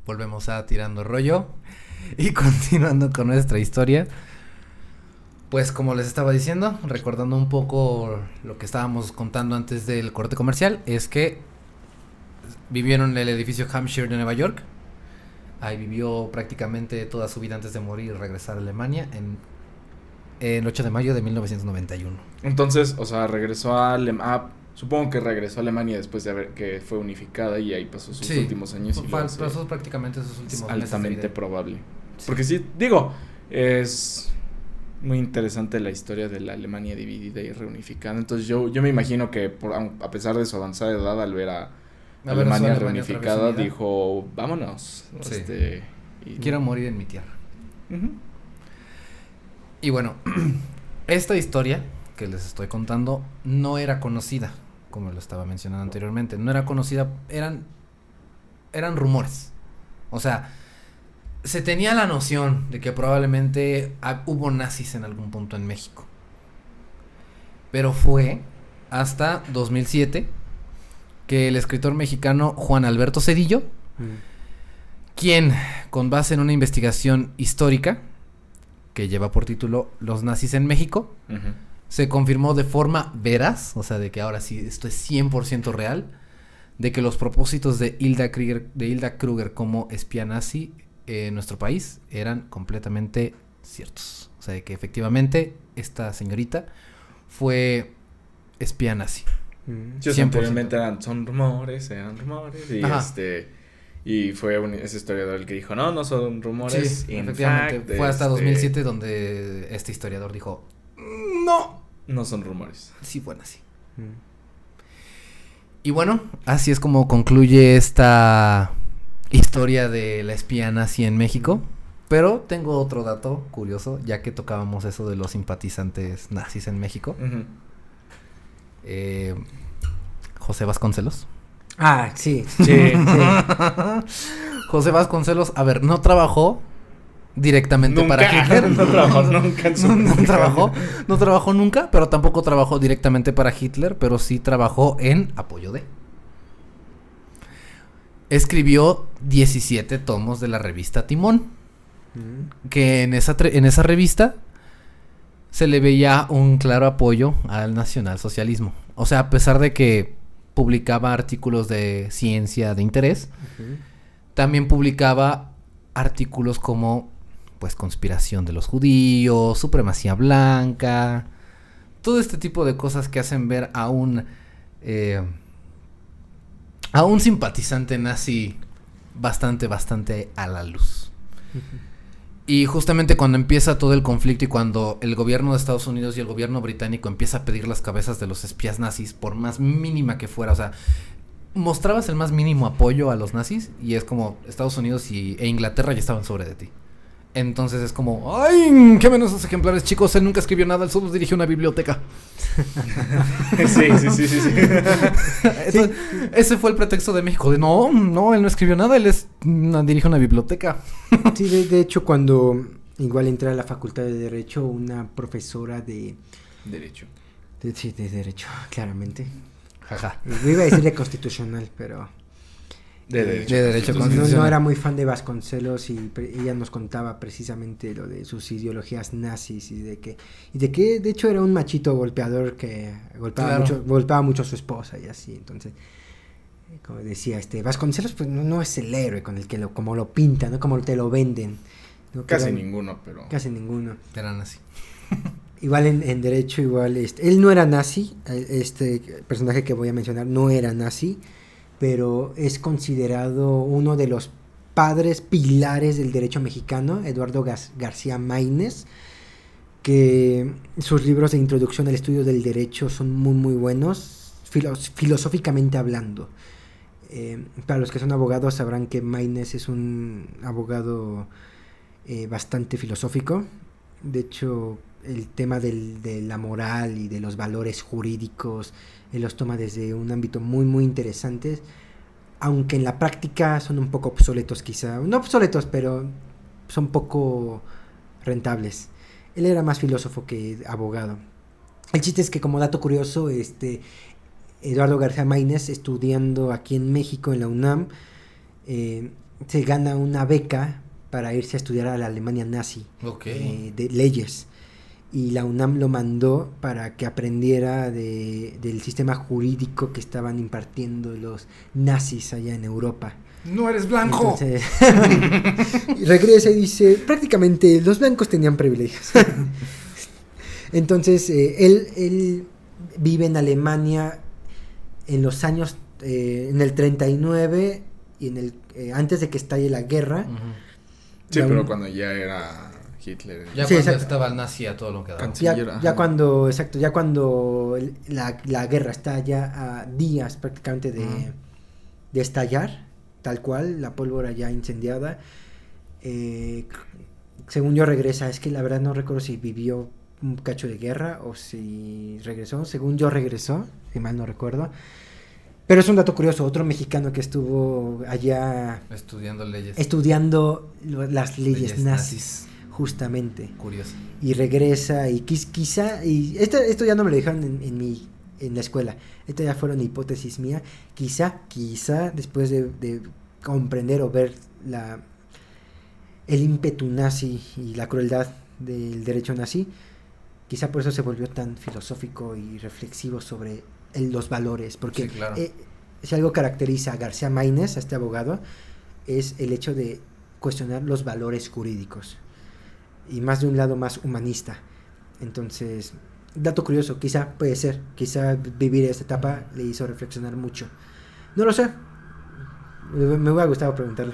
volvemos a tirando rollo y continuando con nuestra historia. Pues como les estaba diciendo, recordando un poco lo que estábamos contando antes del corte comercial, es que vivieron en el edificio Hampshire de Nueva York. Ahí vivió prácticamente toda su vida antes de morir y regresar a Alemania en el 8 de mayo de 1991. Entonces, o sea, regresó a supongo que regresó a Alemania después de haber que fue unificada y ahí pasó sus últimos años. Pasó prácticamente sus últimos meses. Altamente probable. Sí. Porque sí, digo, es muy interesante la historia de la Alemania dividida y reunificada. Entonces yo me imagino que a pesar de su avanzada edad, al ver a Alemania reunificada, dijo, vámonos. Sí. Quiero morir en mi tierra. Uh-huh. Y bueno, esta historia que les estoy contando no era conocida, como lo estaba mencionando anteriormente. No era conocida, eran rumores. O sea, se tenía la noción de que probablemente hubo nazis en algún punto en México. Pero fue hasta 2007 que el escritor mexicano Juan Alberto Zedillo, quien, con base en una investigación histórica que lleva por título Los nazis en México, uh-huh, se confirmó de forma veraz, o sea, de que ahora sí esto es 100% real, de que los propósitos de Hilda Kruger como espía nazi en nuestro país eran completamente ciertos. O sea, de que efectivamente esta señorita fue espía nazi. Sí, anteriormente eran rumores y ajá, y fue ese historiador el que dijo, no son rumores. Sí, efectivamente, fue hasta 2007 donde este historiador dijo, no son rumores. Sí fue nazi. Y bueno, así es como concluye esta historia de la espía nazi en México. Pero tengo otro dato curioso, ya que tocábamos eso de los simpatizantes nazis en México. Uh-huh. José Vasconcelos. Ah, sí. José Vasconcelos, a ver, no trabajó directamente nunca, para Hitler. No trabajó nunca en su no trabajó nunca, pero tampoco trabajó directamente para Hitler, pero sí trabajó en apoyo de. Escribió 17 tomos de la revista Timón, que en esa revista se le veía un claro apoyo al nacionalsocialismo. O sea, a pesar de que publicaba artículos de ciencia de interés, también publicaba artículos como, pues, conspiración de los judíos, supremacía blanca, todo este tipo de cosas que hacen ver a un simpatizante nazi bastante a la luz. Y justamente cuando empieza todo el conflicto y cuando el gobierno de Estados Unidos y el gobierno británico empieza a pedir las cabezas de los espías nazis, por más mínima que fuera, o sea, mostrabas el más mínimo apoyo a los nazis y es como Estados Unidos e Inglaterra ya estaban sobre de ti. Entonces es como, ¡ay! ¡Qué menos esos ejemplares, chicos! Él nunca escribió nada, él solo dirigió una biblioteca. Sí. Entonces, ese fue el pretexto de México, de no, él no escribió nada, él dirige una biblioteca. Sí, de hecho, cuando igual entré a la Facultad de Derecho, una profesora de... Derecho. De Derecho, claramente. Jaja. Yo iba a decir de Constitucional, pero... De Derecho no era muy fan de Vasconcelos y ella nos contaba precisamente lo de sus ideologías nazis y de que de hecho era un machito golpeador que golpeaba mucho a su esposa y así. Entonces, como decía, Vasconcelos pues no es el héroe con el que como lo pintan, ¿no? Como te lo venden, ¿no? Casi ninguno, pero... Casi ninguno. Era nazi. Igual en Derecho, él no era nazi, este personaje que voy a mencionar no era nazi, pero es considerado uno de los padres pilares del derecho mexicano, Eduardo García Maínez, que sus libros de introducción al estudio del derecho son muy buenos, filosóficamente hablando. Para los que son abogados sabrán que Maínez es un abogado bastante filosófico. De hecho, el tema de la moral y de los valores jurídicos, él los toma desde un ámbito muy interesante, aunque en la práctica son un poco obsoletos quizá, no obsoletos, pero son poco rentables. Él era más filósofo que abogado. El chiste es que, como dato curioso, Eduardo García Maínez, estudiando aquí en México en la UNAM, se gana una beca para irse a estudiar a la Alemania nazi, de leyes. Y la UNAM lo mandó para que aprendiera del sistema jurídico que estaban impartiendo los nazis allá en Europa. ¡No eres blanco! Entonces, regresa y dice, prácticamente los blancos tenían privilegios. Entonces, él vive en Alemania en los años, en el 39 y en el antes de que estalle la guerra. Sí, pero cuando ya era Hitler. Ya cuando estaba el nazi a todo lo que daba. Ya cuando, exacto, ya cuando la guerra está ya a días prácticamente de estallar, tal cual, la pólvora ya incendiada. Según yo regresa, es que la verdad no recuerdo si vivió un cacho de guerra o si regresó. Según yo regresó, si mal no recuerdo. Pero es un dato curioso, otro mexicano que estuvo allá estudiando las leyes nazis, justamente. Curioso. Y regresa y quizá, y esto ya no me lo dijeron en la escuela, esto ya fueron hipótesis mía, quizá después de comprender o ver el ímpetu nazi y la crueldad del derecho nazi, quizá por eso se volvió tan filosófico y reflexivo sobre los valores, porque sí, claro. Si algo caracteriza a García Maínez, a este abogado, es el hecho de cuestionar los valores jurídicos y más de un lado más humanista. Entonces, dato curioso, quizá vivir esta etapa le hizo reflexionar mucho. No lo sé, me hubiera gustado preguntarle.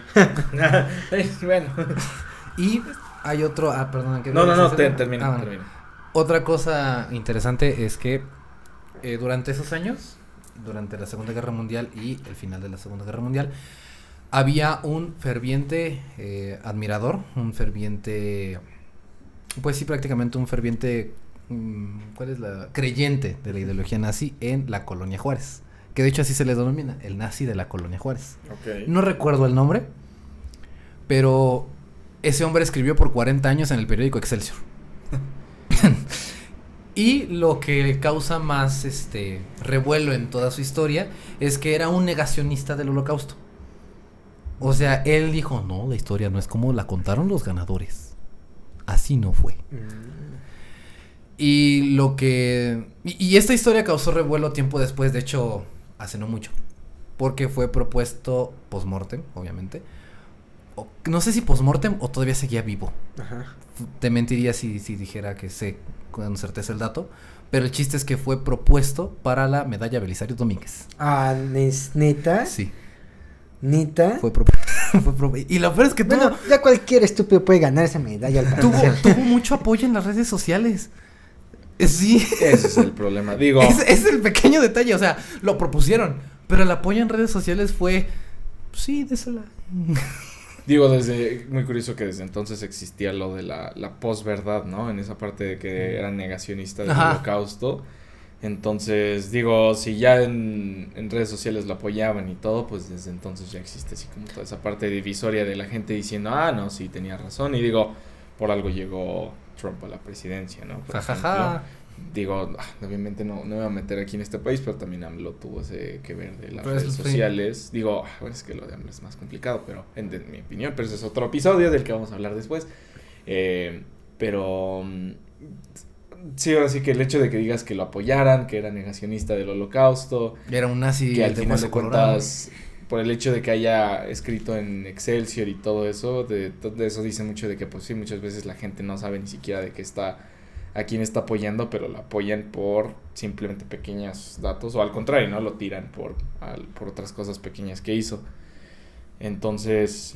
Bueno. Y hay otro, perdón. Termina. Otra cosa interesante es que durante esos años, durante la Segunda Guerra Mundial y el final de la Segunda Guerra Mundial, había un ferviente admirador, un ferviente, pues sí, prácticamente un ferviente, creyente de la ideología nazi en la Colonia Juárez, que de hecho así se le denomina, el nazi de la Colonia Juárez. Okay. No recuerdo el nombre, pero ese hombre escribió por 40 años en el periódico Excelsior. Y lo que causa más revuelo en toda su historia es que era un negacionista del Holocausto. O sea, él dijo, no, la historia no es como la contaron los ganadores. Así no fue. Y esta historia causó revuelo tiempo después, de hecho, hace no mucho. Porque fue propuesto post-mortem, obviamente. No sé si post-mortem o todavía seguía vivo. Ajá. Te mentiría si dijera que sé con certeza el dato, pero el chiste es que fue propuesto para la medalla Belisario Domínguez. ¿Es neta? Sí. ¿Neta? Y lo peor es que ya cualquier estúpido puede ganar esa medalla al parecer. Tuvo mucho apoyo en las redes sociales. Sí. Ese es el problema, digo. Es el pequeño detalle, o sea, lo propusieron, pero el apoyo en redes sociales fue, sí, désela. Digo, muy curioso que desde entonces existía lo de la posverdad, ¿no? En esa parte de que era negacionista del Holocausto. Entonces, digo, si ya en redes sociales lo apoyaban y todo, pues desde entonces ya existe así como toda esa parte divisoria de la gente diciendo, no, sí, tenía razón. Y digo, por algo llegó Trump a la presidencia, ¿no? Por ejemplo, digo, obviamente no me voy a meter aquí en este país, pero también AMLO tuvo ese que ver de las redes sociales. Digo, bueno, es que lo de AMLO es más complicado, pero en mi opinión, pero ese es otro episodio del que vamos a hablar después. Pero sí, ahora sí que el hecho de que digas que lo apoyaran, que era negacionista del Holocausto, era un nazi, que al final de cuentas, por el hecho de que haya escrito en Excelsior y todo eso, de eso dice mucho de que pues sí, muchas veces la gente no sabe ni siquiera de qué está, a quién está apoyando, pero lo apoyan por simplemente pequeños datos, o al contrario, ¿no? Lo tiran por otras cosas pequeñas que hizo. Entonces,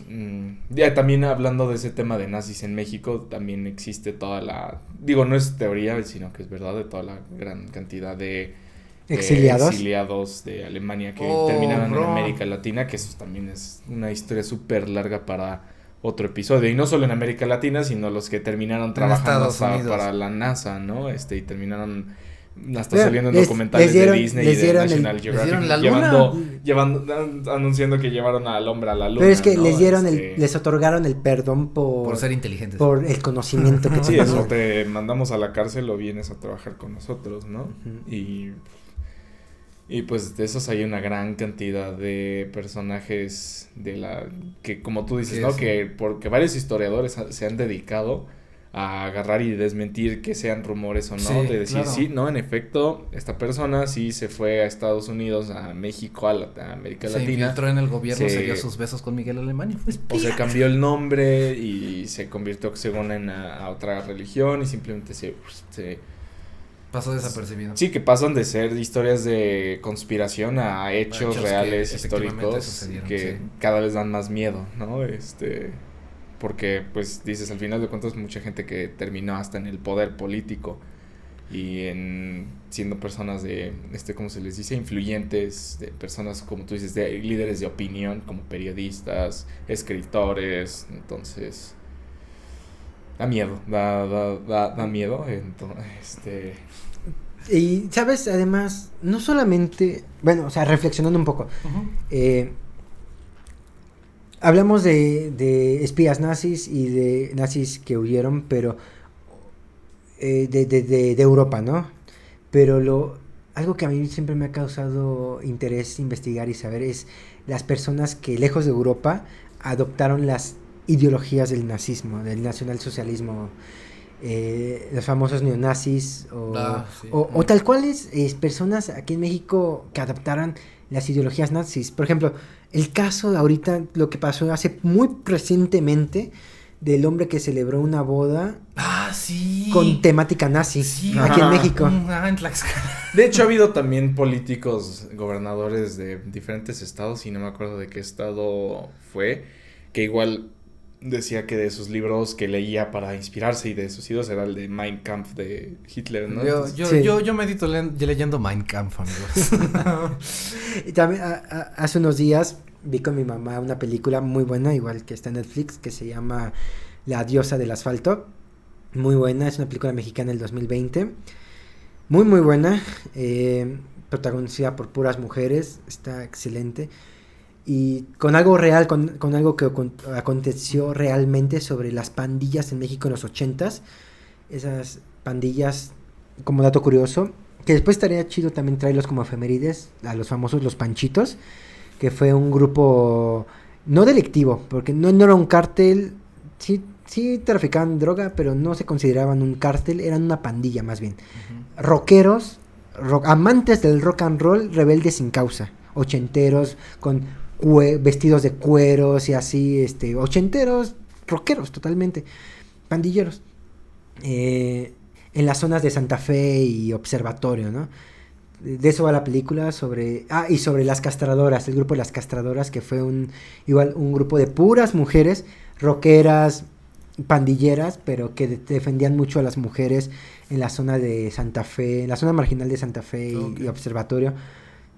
ya también hablando de ese tema de nazis en México, también existe toda digo, no es teoría, sino que es verdad, de toda la gran cantidad de exiliados de Alemania que terminaron en América Latina, que eso también es una historia súper larga para otro episodio, y no solo en América Latina, sino los que terminaron trabajando para la NASA, ¿no? Y terminaron hasta saliendo en documentales de Disney y de National Geographic, anunciando que llevaron al hombre a la luna. Pero es que, ¿no? Les otorgaron el perdón por ser inteligentes, por el conocimiento que sí, eso, te mandamos a la cárcel o vienes a trabajar con nosotros, ¿no? Uh-huh. Y Y pues de esos hay una gran cantidad de personajes que como tú dices, ¿no? Sí. Porque varios historiadores se han dedicado a agarrar y desmentir que sean rumores o no, sí, de decir, claro. Sí, no, en efecto, esta persona sí se fue a Estados Unidos, a México, a América Latina. Se infiltró en el gobierno, se dio sus besos con Miguel Alemán. O se cambió el nombre y se convirtió según a otra religión y simplemente se pasó desapercibido. Sí, que pasan de ser historias de conspiración a hechos reales, históricos, que sí. Cada vez dan más miedo, ¿no? Porque, pues, dices, al final de cuentas, mucha gente que terminó hasta en el poder político y siendo personas de, ¿cómo se les dice? Influyentes, de personas, como tú dices, de líderes de opinión, como periodistas, escritores, entonces... Da miedo, da miedo, entonces, Y, ¿sabes? Además, no solamente, bueno, o sea, reflexionando un poco, hablamos de espías nazis y de nazis que huyeron, pero de Europa, ¿no? Pero algo que a mí siempre me ha causado interés investigar y saber es las personas que lejos de Europa adoptaron las ideologías del nazismo, del nacionalsocialismo, los famosos neonazis o tal cual personas aquí en México que adoptaran las ideologías nazis. Por ejemplo, el caso de ahorita, lo que pasó hace muy recientemente del hombre que celebró una boda con temática nazi aquí en México. De hecho, ha habido también políticos, gobernadores de diferentes estados, y no me acuerdo de qué estado fue, que igual decía que de sus libros que leía para inspirarse y de sus ídolos era el de Mein Kampf de Hitler, ¿no? Yo medito leyendo Mein Kampf, amigos. Y también hace unos días vi con mi mamá una película muy buena, igual que está en Netflix, que se llama La diosa del asfalto. Muy buena, es una película mexicana del 2020. Muy, muy buena. Protagonizada por puras mujeres. Está excelente. Y con algo real, con algo que aconteció realmente sobre las pandillas en México en los 80s. Esas pandillas, como dato curioso, que después estaría chido también traerlos como efemérides, a los famosos Los Panchitos, que fue un grupo no delictivo, porque no era un cártel, sí traficaban droga, pero no se consideraban un cártel, eran una pandilla más bien. Uh-huh. Rockeros, amantes del rock and roll, rebeldes sin causa, ochenteros, con vestidos de cueros y así, ochenteros, rockeros totalmente, pandilleros, en las zonas de Santa Fe y Observatorio, ¿no? De eso va la película, y sobre las castradoras, el grupo de las castradoras, que fue un grupo de puras mujeres, rockeras, pandilleras, pero que defendían mucho a las mujeres en la zona de Santa Fe, en la zona marginal de Santa Fe y Observatorio,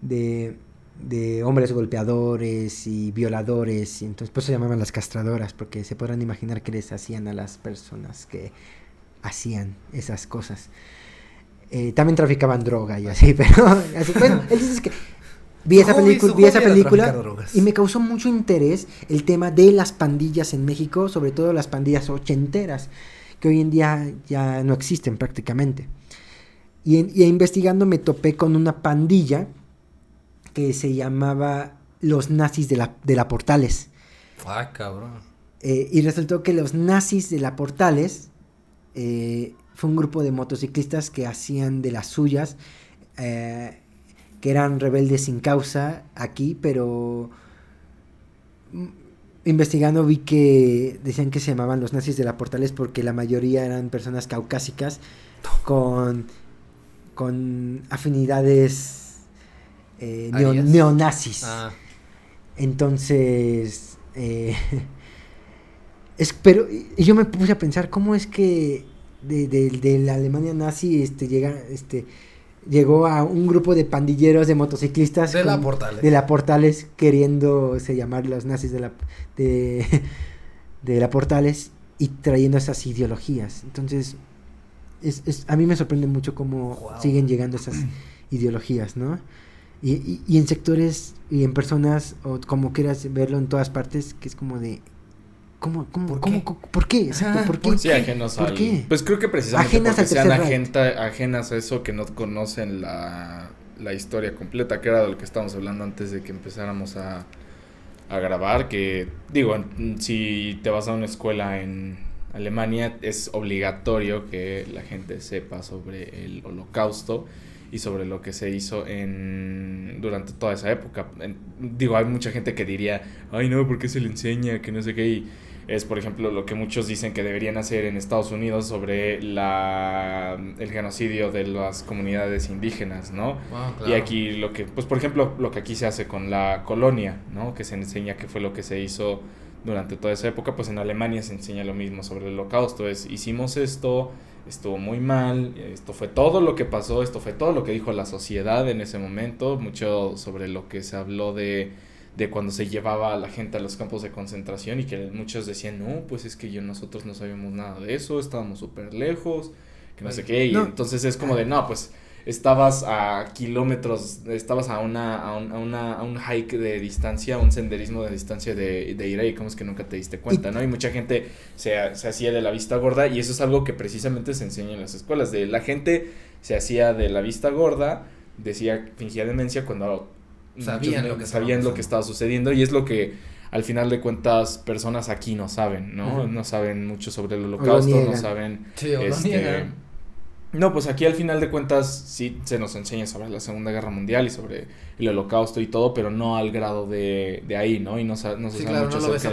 de hombres golpeadores y violadores, y entonces por eso se llamaban las castradoras, porque se podrán imaginar qué les hacían a las personas que hacían esas cosas. También traficaban droga y así, pero bueno, él dice que vi esa película y me causó mucho interés el tema de las pandillas en México, sobre todo las pandillas ochenteras, que hoy en día ya no existen prácticamente. Y investigando me topé con una pandilla que se llamaba Los Nazis de la Portales. Ah, cabrón. Y resultó que los nazis de la Portales fue un grupo de motociclistas que hacían de las suyas, que eran rebeldes sin causa aquí, pero investigando vi que decían que se llamaban los nazis de la Portales porque la mayoría eran personas caucásicas con afinidades neonazis. Entonces pero yo me puse a pensar cómo es que de la Alemania nazi llegó a un grupo de pandilleros de motociclistas de la Portales queriéndose llamar los nazis de la Portales y trayendo esas ideologías. Entonces a mí me sorprende mucho cómo siguen llegando esas ideologías, ¿no? Y en sectores y en personas, o como quieras verlo, en todas partes, que es como de ¿por qué? Exacto, ¿por qué? Sí, ajenos ¿Por qué? Pues creo que precisamente porque sean ajenas a eso, que no conocen la historia completa, que era de lo que estábamos hablando antes de que empezáramos a grabar, que digo, si te vas a una escuela en Alemania es obligatorio que la gente sepa sobre el Holocausto y sobre lo que se hizo durante toda esa época. Digo, hay mucha gente que diría, ay no, ¿por qué se le enseña? Que no sé qué. Y es, por ejemplo, lo que muchos dicen que deberían hacer en Estados Unidos sobre el genocidio de las comunidades indígenas, ¿no? Claro. Y aquí lo que, pues por ejemplo, lo que aquí se hace con la colonia, ¿no? Que se enseña qué fue lo que se hizo durante toda esa época, pues en Alemania se enseña lo mismo sobre el Holocausto. Hicimos esto, estuvo muy mal, esto fue todo lo que pasó, esto fue todo lo que dijo la sociedad en ese momento, mucho sobre lo que se habló de cuando se llevaba a la gente a los campos de concentración y que muchos decían, no, pues es que nosotros no sabíamos nada de eso, estábamos súper lejos, que no sé qué, y entonces es como de, no, pues estabas a kilómetros, estabas a un hike de distancia, un senderismo de distancia de ir ahí, como es que nunca te diste cuenta, ¿no? Y mucha gente se hacía de la vista gorda, y eso es algo que precisamente se enseña en las escuelas, la gente se hacía de la vista gorda, fingía demencia cuando sabían lo que estaba sucediendo, y es lo que al final de cuentas personas aquí no saben, ¿no? Uh-huh. No saben mucho sobre el Holocausto, no saben no, pues aquí al final de cuentas sí se nos enseña sobre la Segunda Guerra Mundial y sobre el Holocausto y todo, pero no al grado de ahí, ¿no? Y no se sabe mucho acerca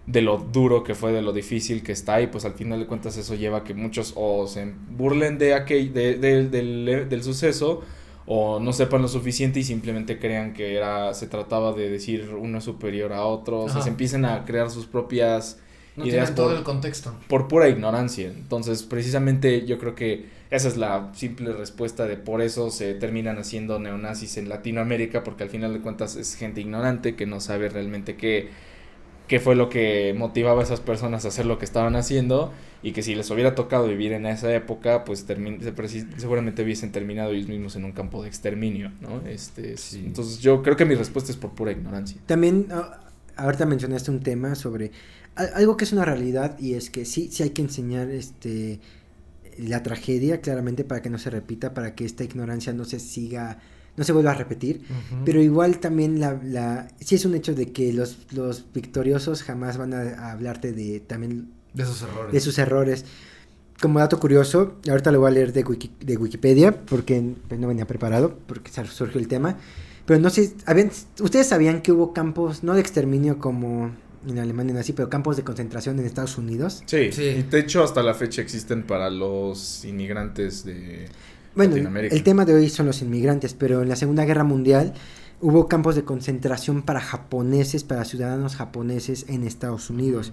de lo duro que fue, de lo difícil que está, y pues al final de cuentas eso lleva a que muchos o se burlen del suceso, o no sepan lo suficiente y simplemente crean que se trataba de decir uno es superior a otro. Ajá. O sea, se empiezan a crear sus propias ideas todo el contexto. Por pura ignorancia. Entonces, precisamente yo creo que esa es la simple respuesta de por eso se terminan haciendo neonazis en Latinoamérica, porque al final de cuentas es gente ignorante que no sabe realmente qué fue lo que motivaba a esas personas a hacer lo que estaban haciendo, y que si les hubiera tocado vivir en esa época, pues seguramente hubiesen terminado ellos mismos en un campo de exterminio, ¿no? Sí. Entonces yo creo que mi respuesta es por pura ignorancia. También, ahorita mencionaste un tema sobre algo que es una realidad, y es que sí hay que enseñar la tragedia claramente para que no se repita, para que esta ignorancia no se vuelva a repetir. Uh-huh. Pero igual también sí es un hecho de que los victoriosos jamás van a hablarte de sus errores. Como dato curioso, ahorita lo voy a leer de Wikipedia, porque pues, no venía preparado, porque surgió el tema. Pero no sé, ¿ustedes sabían que hubo campos, no de exterminio como en Alemania nazi, pero campos de concentración en Estados Unidos? Sí. Y de hecho hasta la fecha existen para los inmigrantes de Latinoamérica. El tema de hoy son los inmigrantes, pero en la Segunda Guerra Mundial hubo campos de concentración para ciudadanos japoneses en Estados Unidos.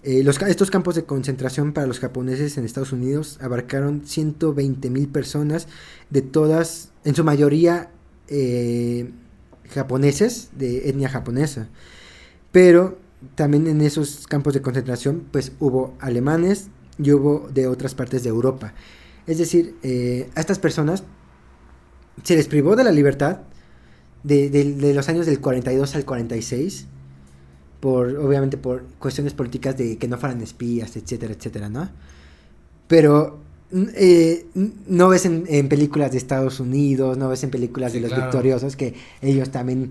Estos campos de concentración para los japoneses en Estados Unidos abarcaron 120,000 personas, de todas, en su mayoría japoneses, de etnia japonesa. Pero también en esos campos de concentración pues hubo alemanes y hubo de otras partes de Europa. Es decir, a estas personas se les privó de la libertad de los años del 42 al 46, obviamente por cuestiones políticas de que no fueran espías, etcétera, etcétera, ¿no? Pero no ves en películas de Estados Unidos, no ves en películas de los victoriosos que ellos también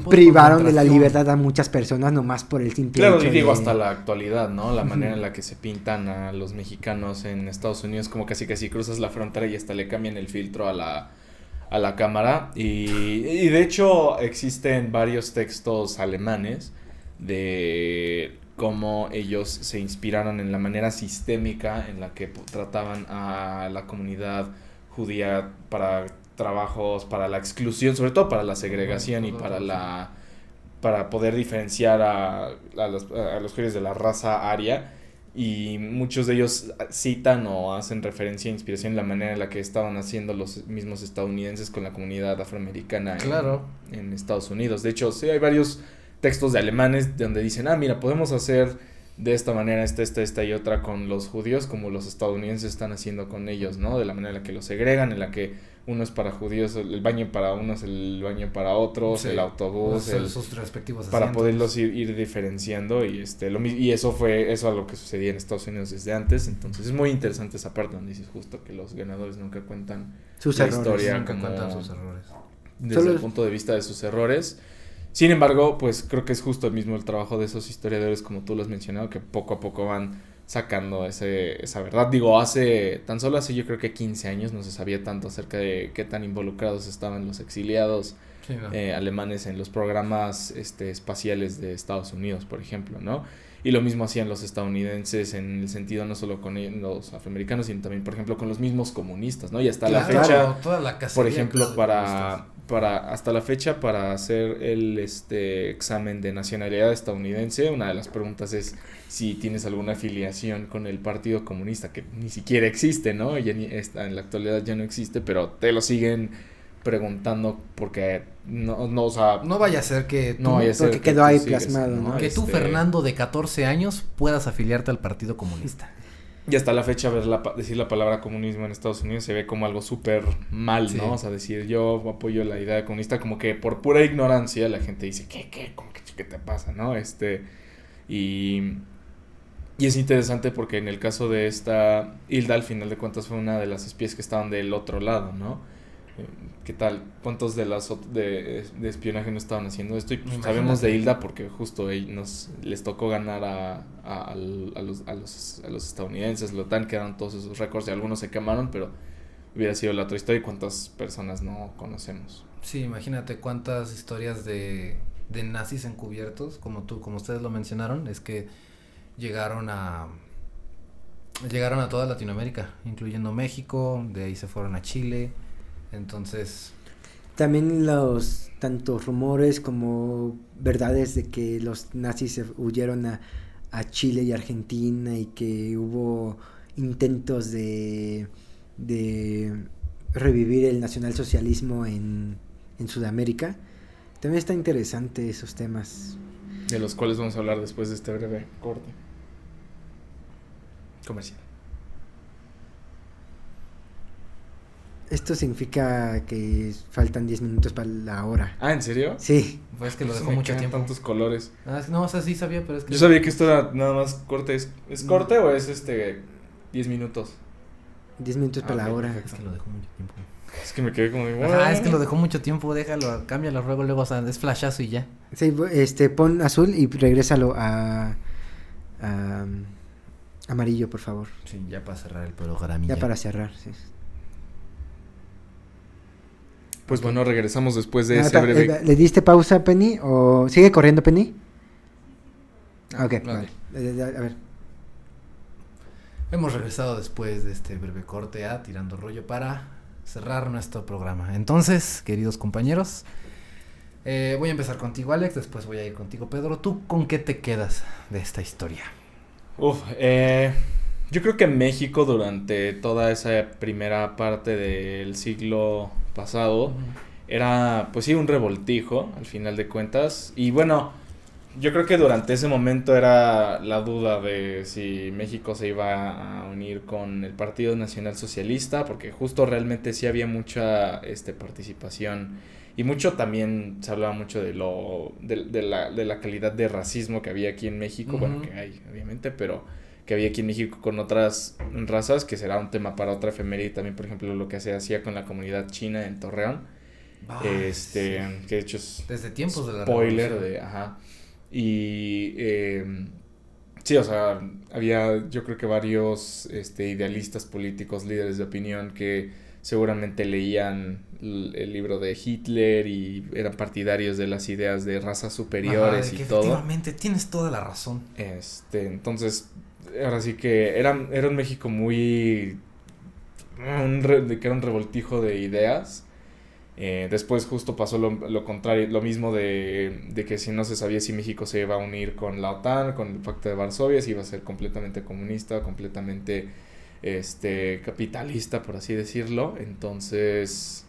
privaron de la libertad a muchas personas nomás por el simple hecho y digo hasta la actualidad, ¿no? La manera en la que se pintan a los mexicanos en Estados Unidos, como casi cruzas la frontera y hasta le cambian el filtro a la cámara, y de hecho existen varios textos alemanes de cómo ellos se inspiraron en la manera sistémica en la que trataban a la comunidad judía para trabajos, para la exclusión, sobre todo para la segregación y para poder diferenciar a los judíos de la raza aria, y muchos de ellos citan o hacen referencia e inspiración en la manera en la que estaban haciendo los mismos estadounidenses con la comunidad afroamericana en Estados Unidos. De hecho, sí hay varios textos de alemanes donde dicen, mira, podemos hacer de esta manera, esta y otra con los judíos, como los estadounidenses están haciendo con ellos, ¿no? De la manera en la que los segregan, en la que uno es para judíos, el baño para unos, el baño para otros, sí, el autobús, sus respectivos para asientos. poderlos ir diferenciando y y eso es lo que sucedía en Estados Unidos desde antes. Entonces es muy interesante esa parte donde dices justo que los ganadores nunca cuentan sus la errores, historia, nunca cuentan sus errores desde el punto de vista de sus errores. Sin embargo, pues creo que es justo el mismo el trabajo de esos historiadores, como tú lo has mencionado, que poco a poco van sacando esa verdad. Digo, tan solo hace yo creo que 15 años no se sabía tanto acerca de qué tan involucrados estaban los exiliados alemanes en los programas espaciales de Estados Unidos, por ejemplo, ¿no? Y lo mismo hacían los estadounidenses en el sentido no solo con los afroamericanos, sino también, por ejemplo, con los mismos comunistas, ¿no? Y hasta la fecha, toda la por ejemplo, hasta la fecha, para hacer el examen de nacionalidad estadounidense, una de las preguntas es si tienes alguna afiliación con el Partido Comunista, que ni siquiera existe, ¿no? Ya en la actualidad ya no existe, pero te lo siguen preguntando porque o sea, no vaya a ser que tú, no vaya a ser porque quedó ahí plasmado, ¿no? Que tú, Fernando, de 14 años, puedas afiliarte al Partido Comunista. Y hasta la fecha decir la palabra comunismo en Estados Unidos se ve como algo súper mal, ¿no? O sea, decir yo apoyo la idea comunista, como que por pura ignorancia la gente dice, ¿qué te pasa, no? Y es interesante porque en el caso de esta Hilda, al final de cuentas fue una de las espías que estaban del otro lado, ¿no? ¿Qué tal? ¿Cuántos de espionaje no estaban haciendo esto? Y pues sabemos de Hilda porque justo les tocó ganar a los estadounidenses, la OTAN, quedaron todos esos récords y algunos se quemaron, pero hubiera sido la otra historia y cuántas personas no conocemos. Sí, imagínate cuántas historias de nazis encubiertos, como ustedes lo mencionaron, es que llegaron a toda Latinoamérica, incluyendo México, de ahí se fueron a Chile. Entonces también tantos rumores como verdades de que los nazis se huyeron a Chile y Argentina y que hubo intentos de revivir el nacionalsocialismo en Sudamérica. También está interesante esos temas, de los cuales vamos a hablar después de este breve corte comercial. Esto significa que faltan 10 minutos para la hora. ¿Ah, en serio? Sí. Pues es que lo dejó mucho tiempo. Tantos colores. No, o sea, sí sabía, pero es que... Yo sabía que esto era nada más corte. ¿Es corte o es 10 minutos? 10 minutos para la hora. Es que lo dejó mucho tiempo. Es que me quedé como de... es que lo dejó mucho tiempo, déjalo, cámbialo luego, o sea, es flashazo y ya. Sí, pon azul y regrésalo a amarillo, por favor. Sí, ya para cerrar el programa. Ya para cerrar, sí. Pues bueno, regresamos después de ese breve... ¿Le diste pausa, Penny? ¿O sigue corriendo, Penny? Ok, vale. A ver. Hemos regresado después de este breve corte a Tirando Rollo para cerrar nuestro programa. Entonces, queridos compañeros, voy a empezar contigo, Alex, después voy a ir contigo, Pedro. ¿Tú con qué te quedas de esta historia? Yo creo que México durante toda esa primera parte del siglo pasado era, pues sí, un revoltijo al final de cuentas. Y bueno, yo creo que durante ese momento era la duda de si México se iba a unir con el Partido Nacional Socialista, porque justo realmente sí había mucha participación y mucho también se hablaba mucho de la calidad de racismo que había aquí en México, bueno, que hay obviamente, pero que había aquí en México con otras razas, que será un tema para otra efeméride. También, por ejemplo, lo que se hacía con la comunidad china en Torreón. Sí. Que de hecho es desde tiempos de la spoiler revolución. Y sí, o sea, había yo creo que varios idealistas políticos, líderes de opinión que seguramente leían el libro de Hitler y eran partidarios de las ideas de razas superiores y todo. Efectivamente, tienes toda la razón. Entonces, ahora sí que era un México muy... que era un revoltijo de ideas. Después justo pasó lo contrario, lo mismo de que si no se sabía si México se iba a unir con la OTAN, con el Pacto de Varsovia, si iba a ser completamente comunista, completamente capitalista, por así decirlo. Entonces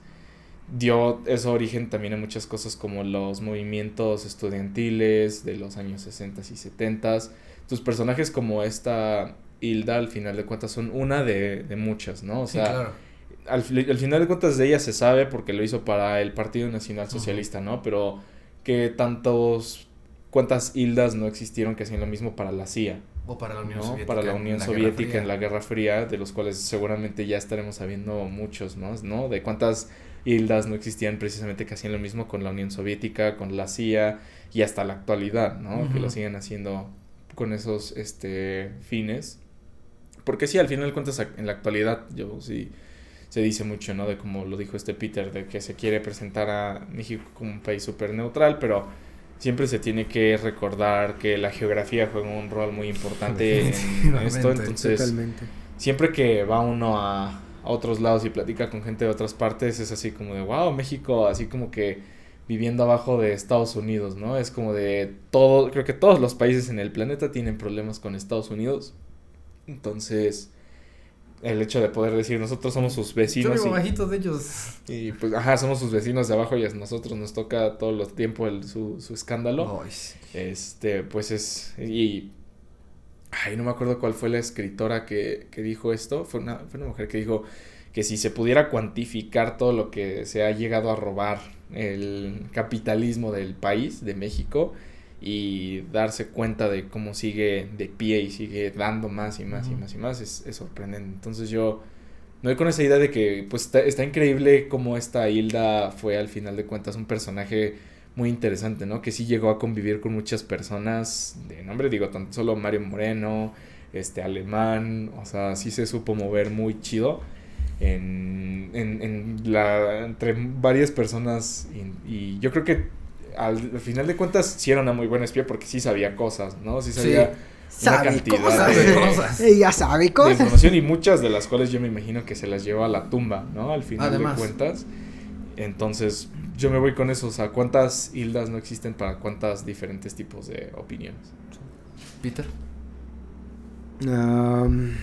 dio eso origen también a muchas cosas como los movimientos estudiantiles de los años 60 y 70, tus personajes como esta Hilda, al final de cuentas, son una de muchas, ¿no? O sea, sí, claro. al final de cuentas de ella se sabe porque lo hizo para el Partido Nacional Socialista, ¿no? Pero que cuántas Hildas no existieron que hacían lo mismo para la CIA. O para la Unión ¿no? Soviética. Para la Unión Soviética en la Guerra Fría, de los cuales seguramente ya estaremos sabiendo muchos más, ¿no? De cuántas Hildas no existían precisamente que hacían lo mismo con la Unión Soviética, con la CIA y hasta la actualidad, ¿no? Que lo siguen haciendo con esos fines. Porque sí, al final de cuentas, en la actualidad, sí se dice mucho, ¿no? De como lo dijo Peter, de que se quiere presentar a México como un país súper neutral, pero siempre se tiene que recordar que la geografía juega un rol muy importante en esto. Entonces, totalmente. Siempre que va uno a otros lados y platica con gente de otras partes, es así como de, wow, México, así como que viviendo abajo de Estados Unidos, ¿no? Es como de todo, creo que todos los países en el planeta tienen problemas con Estados Unidos. Entonces, el hecho de poder decir, nosotros somos sus vecinos. Yo vivo bajitos de ellos. Y pues, somos sus vecinos de abajo y a nosotros nos toca todo el tiempo su escándalo. Pues es... no me acuerdo cuál fue la escritora que dijo esto. Fue una mujer que dijo que si se pudiera cuantificar todo lo que se ha llegado a robar el capitalismo del país, de México, y darse cuenta de cómo sigue de pie y sigue dando más y más y más y más, es sorprendente. Entonces yo me voy con esa idea de que pues está increíble cómo esta Hilda fue al final de cuentas un personaje muy interesante, ¿no? Que sí llegó a convivir con muchas personas de nombre, digo, tan solo Mario Moreno, Alemán, o sea, sí se supo mover muy chido entre varias personas y yo creo que al final de cuentas sí era una muy buena espía porque sí sabía cosas, ¿no? Sí sabía una cantidad de cosas. Ella sabe cosas. De información y muchas de las cuales yo me imagino que se las lleva a la tumba, ¿no? Al final de cuentas. Entonces, yo me voy con eso, o sea, ¿cuántas Hildas no existen para cuántos diferentes tipos de opiniones? Peter. Vamos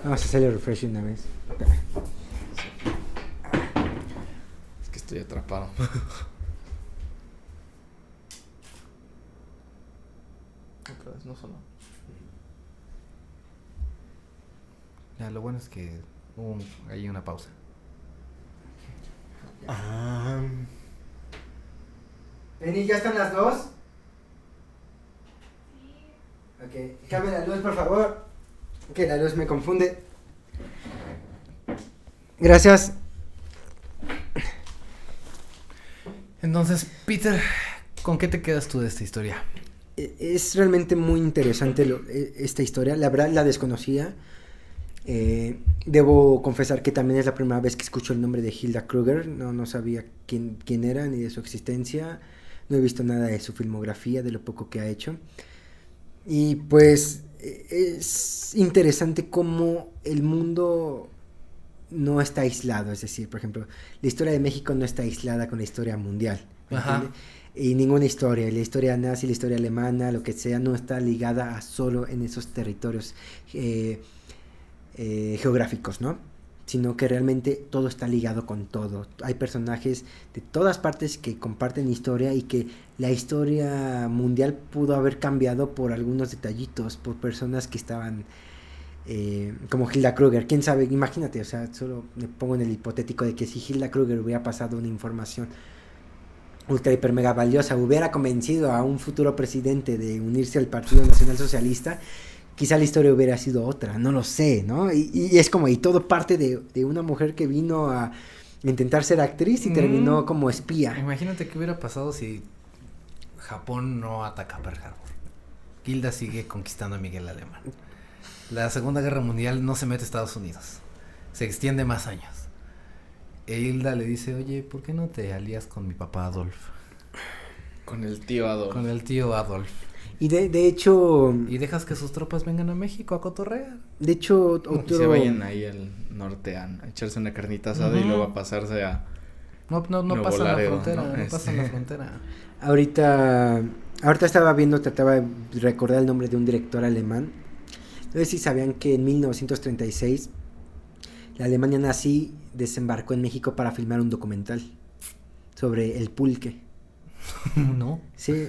a hacerle refresh una vez. Estoy atrapado. Otra vez no sonó. Ya, lo bueno es que hay una pausa. Penny, ¿ya están las dos? Sí. Ok, cambia la luz, por favor. Que la luz me confunde. Gracias. Entonces, Peter, ¿con qué te quedas tú de esta historia? Es realmente muy interesante esta historia. La verdad la desconocía. Debo confesar que también es la primera vez que escucho el nombre de Hilda Kruger. No sabía quién era ni de su existencia. No he visto nada de su filmografía, de lo poco que ha hecho. Y pues es interesante cómo el mundo no está aislado, es decir, por ejemplo, la historia de México no está aislada con la historia mundial, y ninguna historia, la historia nazi, la historia alemana, lo que sea, no está ligada a solo en esos territorios geográficos, ¿no? Sino que realmente todo está ligado con todo. Hay personajes de todas partes que comparten historia y que la historia mundial pudo haber cambiado por algunos detallitos, por personas que estaban como Hilda Kruger, quién sabe, imagínate, o sea, solo me pongo en el hipotético de que si Hilda Kruger hubiera pasado una información ultra hiper mega valiosa, hubiera convencido a un futuro presidente de unirse al Partido Nacional Socialista, quizá la historia hubiera sido otra, no lo sé, ¿no? Y es como, y todo parte de una mujer que vino a intentar ser actriz y terminó como espía. Imagínate qué hubiera pasado si Japón no ataca Pearl Harbor. Hilda sigue conquistando a Miguel Alemán. La Segunda Guerra Mundial no se mete a Estados Unidos. Se extiende más años. E Hilda le dice, oye, ¿por qué no te alías con mi papá Adolf? Con el tío Adolf. Con el tío Adolf. Y de hecho... Y dejas que sus tropas vengan a México a cotorrear. De hecho, que se vayan ahí al norte a echarse una carnita asada y luego a pasarse a... No pasan la frontera, no pasan la frontera. Ahorita estaba trataba de recordar el nombre de un director alemán. No sé si sabían que en 1936 la Alemania nazi desembarcó en México para filmar un documental sobre el pulque. ¿No? Sí.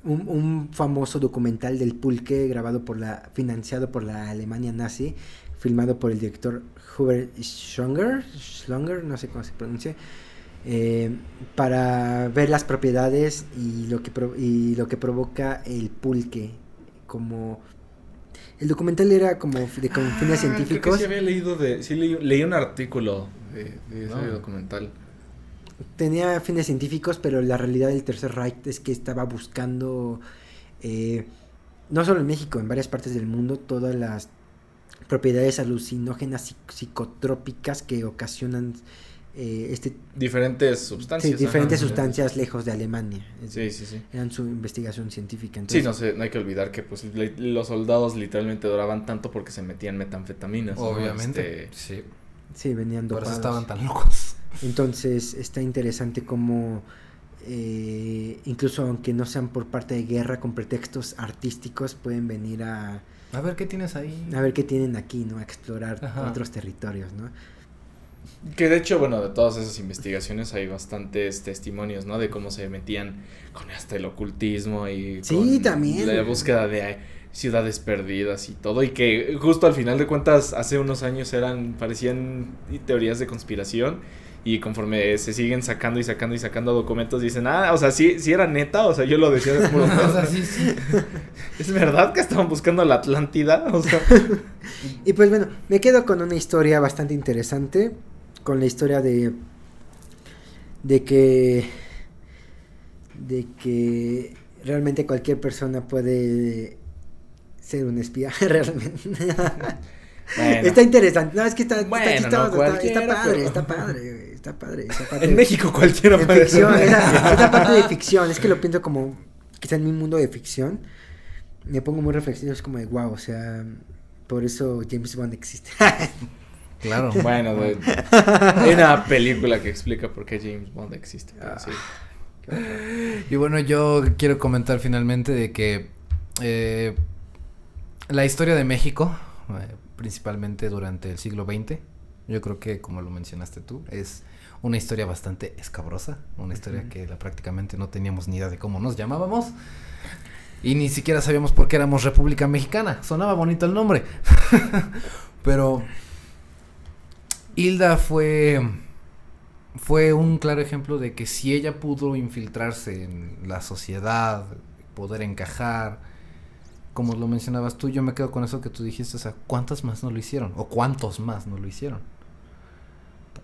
un famoso documental del pulque financiado por la Alemania nazi, filmado por el director Hubert Schlönger, no sé cómo se pronuncia, para ver las propiedades y lo que provoca el pulque. Como el documental era con fines científicos. Creo que sí había leído leí un artículo de ese documental. Tenía fines científicos, pero la realidad del Tercer Reich es que estaba buscando, no solo en México, en varias partes del mundo, todas las propiedades alucinógenas psicotrópicas que ocasionan diferentes sustancias. Sí, diferentes sustancias lejos de Alemania. Sí. Eran su investigación científica. Entonces, sí, no hay que olvidar que pues los soldados literalmente duraban tanto porque se metían metanfetaminas. Obviamente, sí. Sí, venían dopados. Por eso estaban tan locos. Entonces está interesante cómo incluso aunque no sean por parte de guerra, con pretextos artísticos pueden venir a ver qué tienes ahí. A ver qué tienen aquí, ¿no? A explorar otros territorios, ¿no? Que de hecho, bueno, de todas esas investigaciones hay bastantes testimonios, ¿no? De cómo se metían con hasta el ocultismo y sí, también la búsqueda de ciudades perdidas y todo, y que justo al final de cuentas hace unos años parecían teorías de conspiración, y conforme se siguen sacando documentos dicen, o sea, sí era neta, o sea, yo lo decía de puro o sea, sí. ¿Es verdad que estaban buscando la Atlántida? O sea. Y pues bueno, me quedo con una historia bastante interesante, con la historia de que realmente cualquier persona puede ser un espía, realmente. Bueno. Está interesante. No, es que está padre. En México cualquiera puede ser. Esta parte de ficción, es que lo pienso como quizá en mi mundo de ficción. Me pongo muy reflexivo, es como de wow, o sea, por eso James Bond existe. Claro. Bueno, hay una película que explica por qué James Bond existe, pero sí. Y bueno, yo quiero comentar finalmente de que la historia de México, principalmente durante el siglo XX, yo creo que, como lo mencionaste tú, es una historia bastante escabrosa, una historia que prácticamente no teníamos ni idea de cómo nos llamábamos, y ni siquiera sabíamos por qué éramos República Mexicana. Sonaba bonito el nombre. Pero Hilda fue un claro ejemplo de que si ella pudo infiltrarse en la sociedad, poder encajar, como lo mencionabas tú, yo me quedo con eso que tú dijiste, o sea, ¿cuántas más no lo hicieron? ¿O cuántos más no lo hicieron?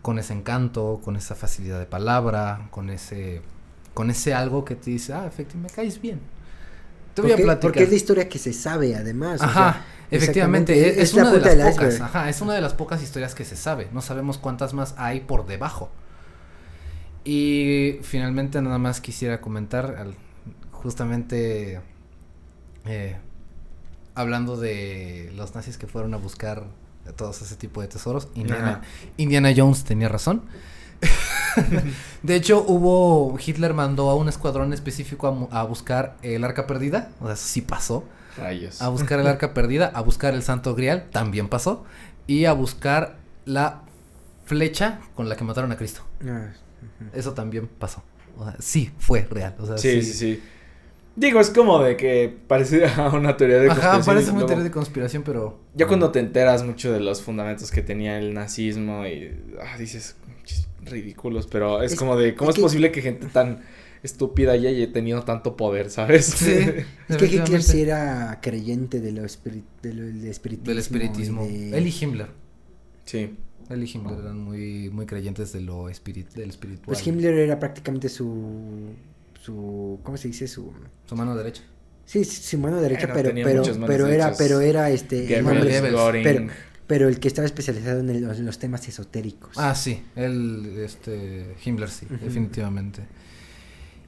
Con ese encanto, con esa facilidad de palabra, con ese algo que te dice, efectivamente, me caes bien. Te voy a platicar. Porque es la historia que se sabe, además. Ajá, o sea, efectivamente, es una de las pocas. Ajá, es una de las pocas historias que se sabe. No sabemos cuántas más hay por debajo. Y finalmente nada más quisiera comentar, justamente hablando de los nazis que fueron a buscar todos ese tipo de tesoros, Indiana Jones tenía razón. De hecho, Hitler mandó a un escuadrón específico a buscar el arca perdida, o sea, eso sí pasó. Rayos. A buscar el arca perdida, a buscar el Santo Grial, también pasó, y a buscar la flecha con la que mataron a Cristo. Eso también pasó. O sea, sí, fue real. O sea, sí. Digo, es como de que parece una teoría de conspiración. Ajá, parece muy teoría de conspiración, pero... Ya cuando te enteras mucho de los fundamentos que tenía el nazismo y dices, ridículos, pero es como de, ¿cómo es posible que gente tan estúpida haya tenido tanto poder, ¿sabes? Sí. Es que Hitler sí era creyente del espiritismo. Del espiritismo. Él y Himmler. Sí. Él y Himmler eran muy, muy creyentes del espiritual. Pues Himmler era prácticamente su ¿cómo se dice? Su mano derecha. Sí, su mano derecha, pero era pero el que estaba especializado en los temas esotéricos. Sí, Himmler sí, definitivamente.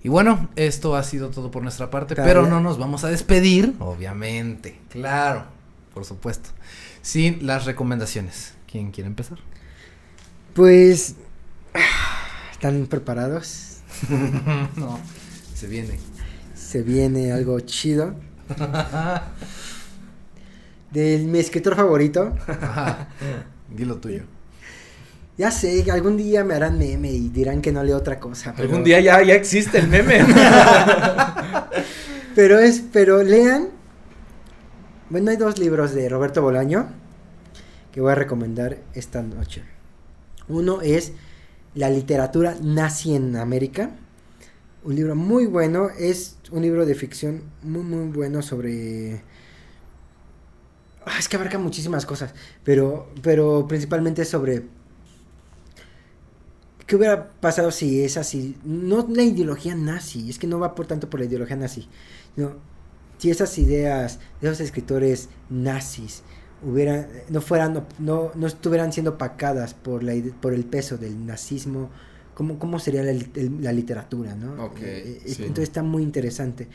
Y bueno, esto ha sido todo por nuestra parte, pero no nos vamos a despedir, obviamente, claro, por supuesto, sin las recomendaciones. ¿Quién quiere empezar? Pues, ¿están preparados? No, se viene. Se viene algo chido. De mi escritor favorito. Dilo tuyo. Ya sé, algún día me harán meme y dirán que no leo otra cosa. Algún día ya existe el meme. Pero lean. Bueno, hay 2 libros de Roberto Bolaño que voy a recomendar esta noche. Uno es La literatura nazi en América. Un libro muy bueno. Es un libro de ficción muy, muy bueno sobre... es que abarca muchísimas cosas. Pero principalmente sobre... ¿Qué hubiera pasado si es así? No la ideología nazi. Es que no va por tanto por la ideología nazi. No. Si esas ideas de esos escritores nazis no estuvieran siendo opacadas por el peso del nazismo, ¿cómo sería la literatura, ¿no? Okay, sí. Entonces está muy interesante.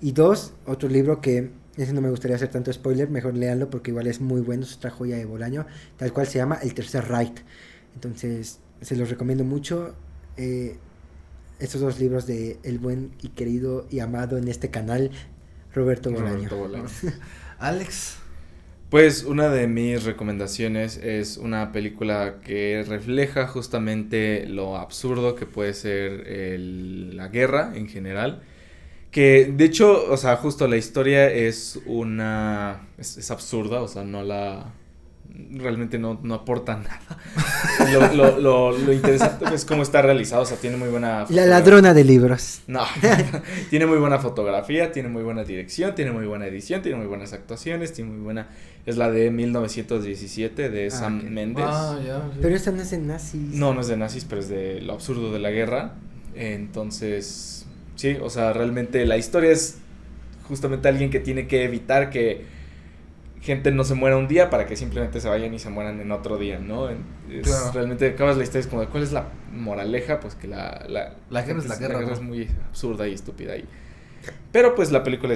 Y 2, otro libro que ese no me gustaría hacer tanto spoiler, mejor léanlo porque igual es muy bueno, es otra joya de Bolaño, tal cual se llama El Tercer Reich. Entonces se los recomiendo mucho. Estos 2 libros de el buen y querido y amado en este canal Roberto Bolaño. Alex. Pues una de mis recomendaciones es una película que refleja justamente lo absurdo que puede ser la guerra en general. Que de hecho, o sea, justo la historia es absurda, o sea, realmente no aporta nada. Lo interesante es cómo está realizado, o sea, tiene muy buena La ladrona de libros. No, tiene muy buena fotografía, tiene muy buena dirección, tiene muy buena edición, tiene muy buenas actuaciones, es la de 1917 de Sam Mendes. Ya. Pero esta no es de nazis. No es de nazis, pero es de lo absurdo de la guerra. Entonces, sí, o sea, realmente la historia es justamente alguien que tiene que evitar que gente no se muera un día para que simplemente se vayan y se mueran en otro día, ¿no? Claro. Realmente acabas la historia es como de ¿cuál es la moraleja? Pues que la guerra es la guerra, ¿no? Es muy absurda y estúpida pero pues la película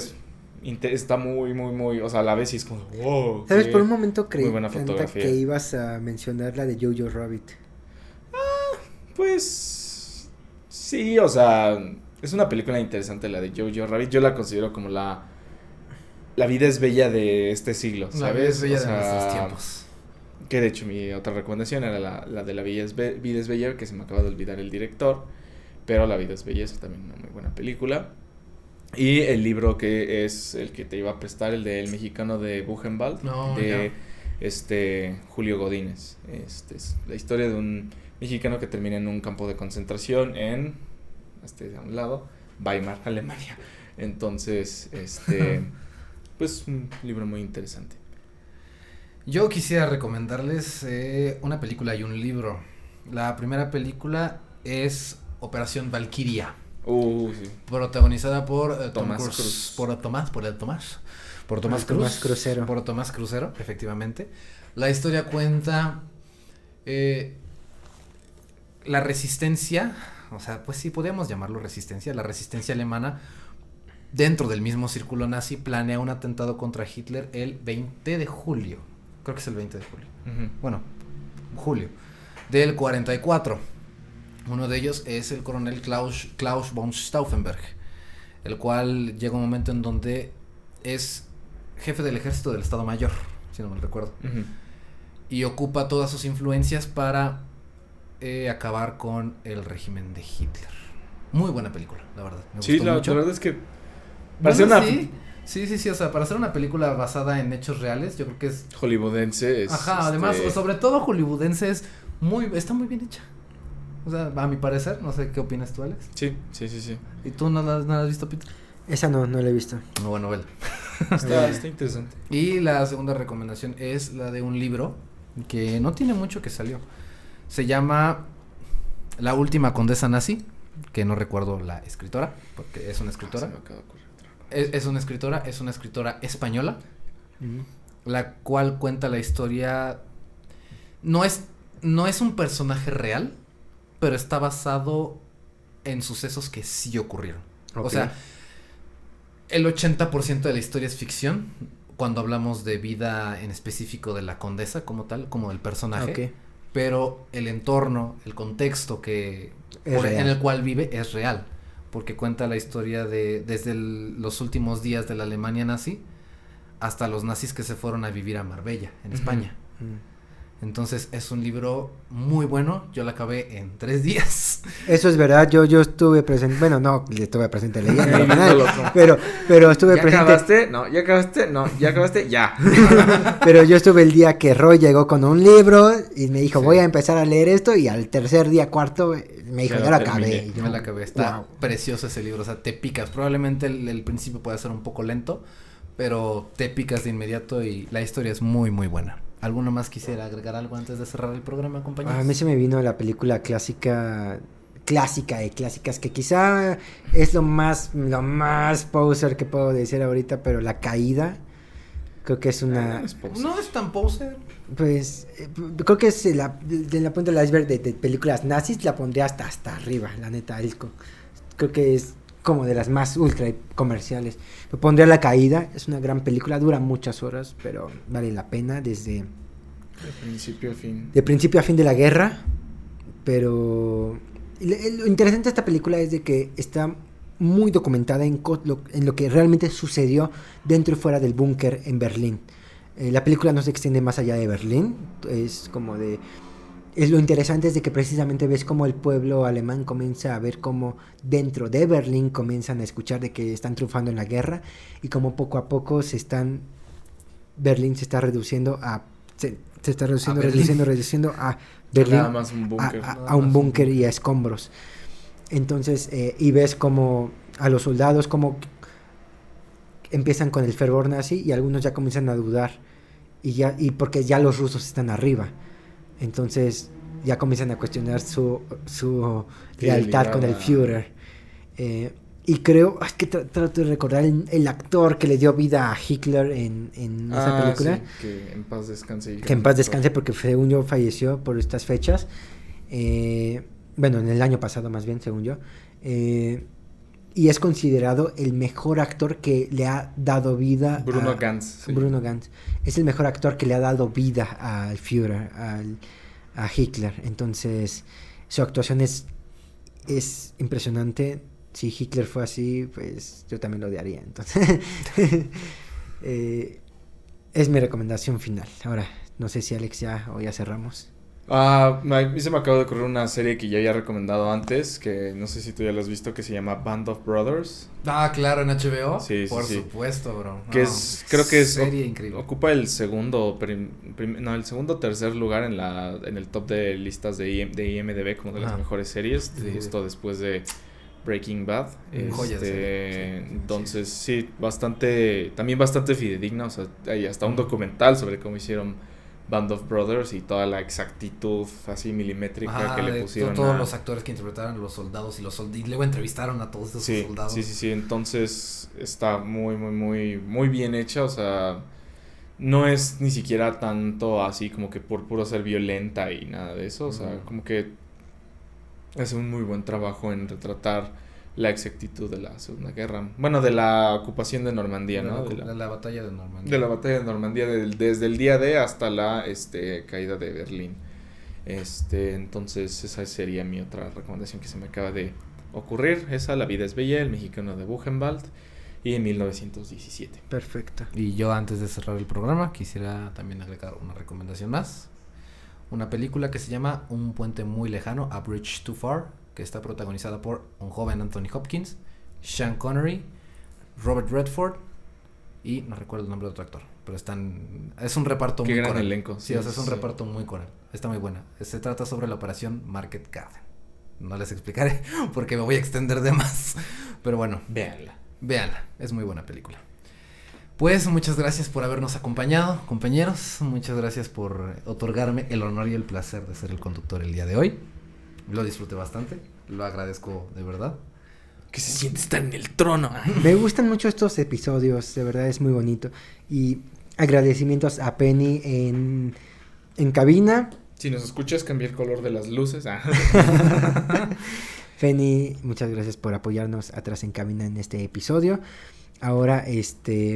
está muy, muy, muy, o sea, a la vez sí es como wow. ¿Sabes? Por un momento creí que ibas a mencionar la de Jojo Rabbit. Pues sí, o sea, es una película interesante la de Jojo Rabbit. Yo la considero como la vida es bella de este siglo, ¿sabes? La vida es bella de nuestros tiempos. Que de hecho mi otra recomendación era la de La vida es bella, que se me acaba de olvidar el director, pero La vida es bella es también una muy buena película. Y el libro que es el que te iba a prestar, el de El mexicano de Buchenwald, Julio Godínez. Es la historia de un mexicano que termina en un campo de concentración en, a un lado, Weimar, Alemania. Entonces, pues un libro muy interesante. Yo quisiera recomendarles una película y un libro. La primera película es Operación Valquiria. Sí. Protagonizada por Tomás Cruz. Por Tomás Crucero. Por Tomás Crucero, efectivamente. La historia cuenta la resistencia, o sea, pues sí podríamos llamarlo resistencia, la resistencia alemana dentro del mismo círculo nazi planea un atentado contra Hitler el 20 de julio. Creo que es el 20 de julio. Uh-huh. Bueno, julio del 44. Uno de ellos es el coronel Klaus von Stauffenberg, el cual llega un momento en donde es jefe del ejército del Estado Mayor, si no mal recuerdo. Uh-huh. Y ocupa todas sus influencias para acabar con el régimen de Hitler. Muy buena película, la verdad. Me gustó mucho. La verdad es que Sí, o sea, para hacer una película basada en hechos reales, yo creo que es hollywoodense. además, sobre todo hollywoodense está muy bien hecha. O sea, a mi parecer, no sé qué opinas tú, Alex. Sí. ¿Y tú no la has visto, Peter? Esa no la he visto. Una buena novela. Está interesante. Y la segunda recomendación es la de un libro que no tiene mucho que salió. Se llama La última condesa nazi, que no recuerdo la escritora, porque es una escritora. Se me acaba de ocurrir otra cosa. Es una escritora española, la cual cuenta la historia. No es un personaje real, pero está basado en sucesos que sí ocurrieron. Okay. O sea, el 80% de la historia es ficción, cuando hablamos de vida en específico de la condesa como tal, como del personaje. Okay. Pero el entorno, el contexto en el cual vive es real, porque cuenta la historia desde los últimos días de la Alemania nazi hasta los nazis que se fueron a vivir a Marbella, en España. Entonces es un libro muy bueno, yo lo acabé en 3 días. Eso es verdad, yo estuve presente, bueno, no, estuve presente leyendo, pero estuve ¿Ya presente. Acabaste? No, ¿ya acabaste? No, ¿ya acabaste? Ya. Pero yo estuve el día que Roy llegó con un libro y me dijo, voy a empezar a leer esto, y al tercer día, cuarto, me dijo, ya lo acabé. Yo me lo acabé, está precioso ese libro, o sea, te picas, probablemente el principio puede ser un poco lento, pero te picas de inmediato y la historia es muy, muy buena. ¿Alguno más quisiera agregar algo antes de cerrar el programa, compañeros? A mí se me vino la película clásica de clásicas, que quizá es lo más poser que puedo decir ahorita, pero La Caída, creo que es una... No es tan poser. Pues, creo que es de la punta del iceberg de películas nazis, la pondría hasta arriba, la neta, creo que es como de las más ultra comerciales. Me pondría La Caída, es una gran película, dura muchas horas, pero vale la pena desde... De principio a fin. De principio a fin de la guerra, pero... Lo interesante de esta película es de que está muy documentada en lo que realmente sucedió dentro y fuera del búnker en Berlín. La película no se extiende más allá de Berlín, lo interesante es de que precisamente ves cómo el pueblo alemán comienza a ver cómo dentro de Berlín comienzan a escuchar de que están triunfando en la guerra, y cómo poco a poco Berlín se está reduciendo a reduciendo a Berlín, nada más un búnker. a un búnker y a escombros. Entonces, y ves como a los soldados como empiezan con el fervor nazi, y algunos ya comienzan a dudar, y porque ya los rusos están arriba. Entonces ya comienzan a cuestionar su lealtad con el Führer. Y creo, es que trato de recordar el actor que le dio vida a Hitler en esa película. Sí, que en paz descanse. Que en paz descanse, porque según yo falleció por estas fechas. Bueno, en el año pasado más bien, según yo. Y es considerado el mejor actor que le ha dado vida Bruno Ganz. Sí. Bruno Ganz. Es el mejor actor que le ha dado vida al Führer, a Hitler. Entonces, su actuación es impresionante. Si Hitler fue así, pues yo también lo odiaría. Entonces, es mi recomendación final. Ahora, no sé si Alex ya cerramos. A mí se me acaba de ocurrir una serie que ya había recomendado antes, que no sé si tú ya la has visto, que se llama Band of Brothers. Ah, claro, en HBO. Sí, por sí, supuesto, bro. Que creo que es serie increíble. Ocupa el segundo tercer lugar en el top de listas de IMDb como de las mejores series, justo después de Breaking Bad. Joya de serie, sí. Entonces, sí, también bastante fidedigna, o sea, hay hasta un documental sobre cómo hicieron Band of Brothers y toda la exactitud así milimétrica que le pusieron todos los actores que interpretaron a los soldados y luego entrevistaron a todos esos soldados. Sí, entonces está muy, muy, muy, muy bien hecha, o sea, no es ni siquiera tanto así como que por puro ser violenta y nada de eso, o sea, como que hace un muy buen trabajo en retratar la exactitud de la Segunda Guerra. Bueno, de la ocupación de Normandía, ¿no? De la batalla de Normandía. De la batalla de Normandía, desde el día D hasta la caída de Berlín. Entonces, esa sería mi otra recomendación que se me acaba de ocurrir. Esa, La vida es bella, el mexicano de Buchenwald, y en 1917. Perfecto. Y yo, antes de cerrar el programa, quisiera también agregar una recomendación más. Una película que se llama Un puente muy lejano, A Bridge Too Far, que está protagonizada por un joven Anthony Hopkins, Sean Connery, Robert Redford y no recuerdo el nombre de otro actor, pero es un reparto muy coral. Elenco. Sí, o sea, es un reparto muy coral. Está muy buena. Se trata sobre la operación Market Garden. No les explicaré porque me voy a extender de más, pero bueno, véanla, es muy buena película. Pues muchas gracias por habernos acompañado, compañeros. Muchas gracias por otorgarme el honor y el placer de ser el conductor el día de hoy. Lo disfruté bastante, lo agradezco de verdad. Que se siente estar en el trono. Me gustan mucho estos episodios, de verdad es muy bonito. Y agradecimientos a Penny en cabina. Si nos escuchas, cambia el color de las luces. Penny, muchas gracias por apoyarnos atrás en cabina en este episodio. Ahora,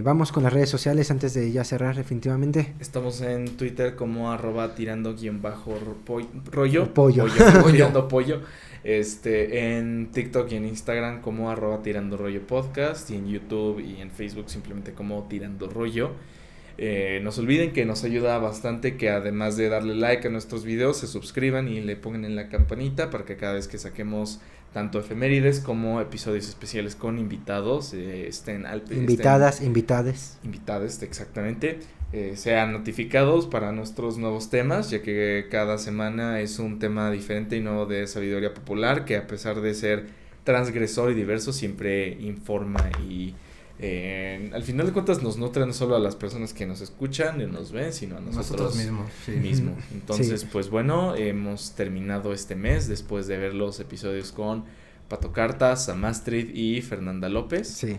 vamos con las redes sociales antes de ya cerrar definitivamente. Estamos en Twitter como @tirando_rollo. Tirando pollo. En TikTok y en Instagram como @tirando rollo podcast, y en YouTube y en Facebook simplemente como Tirando Rollo. No se olviden que nos ayuda bastante que además de darle like a nuestros videos, se suscriban y le pongan en la campanita para que cada vez que saquemos tanto efemérides como episodios especiales con invitados estén invitades, exactamente, sean notificados para nuestros nuevos temas, ya que cada semana es un tema diferente y nuevo de sabiduría popular, que a pesar de ser transgresor y diverso, siempre informa y al final de cuentas nos nutre no solo a las personas que nos escuchan y nos ven, sino a nosotros mismos. Sí. Entonces, Sí. pues bueno, hemos terminado este mes después de ver los episodios con Pato Cartas, Samastrid y Fernanda López. Sí.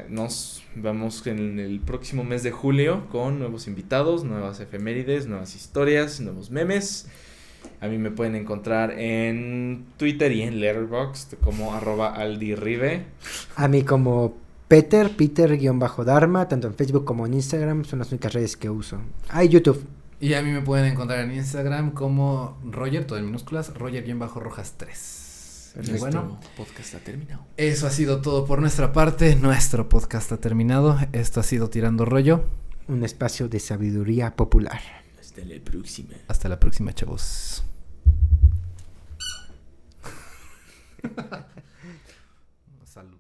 Nos vemos en el próximo mes de julio con nuevos invitados, nuevas efemérides, nuevas historias, nuevos memes. A mí me pueden encontrar en Twitter y en Letterboxd como @aldirribe. A mí como Peter_Dharma, tanto en Facebook como en Instagram, son las únicas redes que uso. Y YouTube. Y a mí me pueden encontrar en Instagram como Roger, todo en minúsculas, Roger_Rojas3. Nuestro Bueno, podcast ha terminado. Eso ha sido todo por nuestra parte. Nuestro podcast ha terminado. Esto ha sido Tirando Rollo. Un espacio de sabiduría popular. Hasta la próxima. Hasta la próxima, chavos. Salud.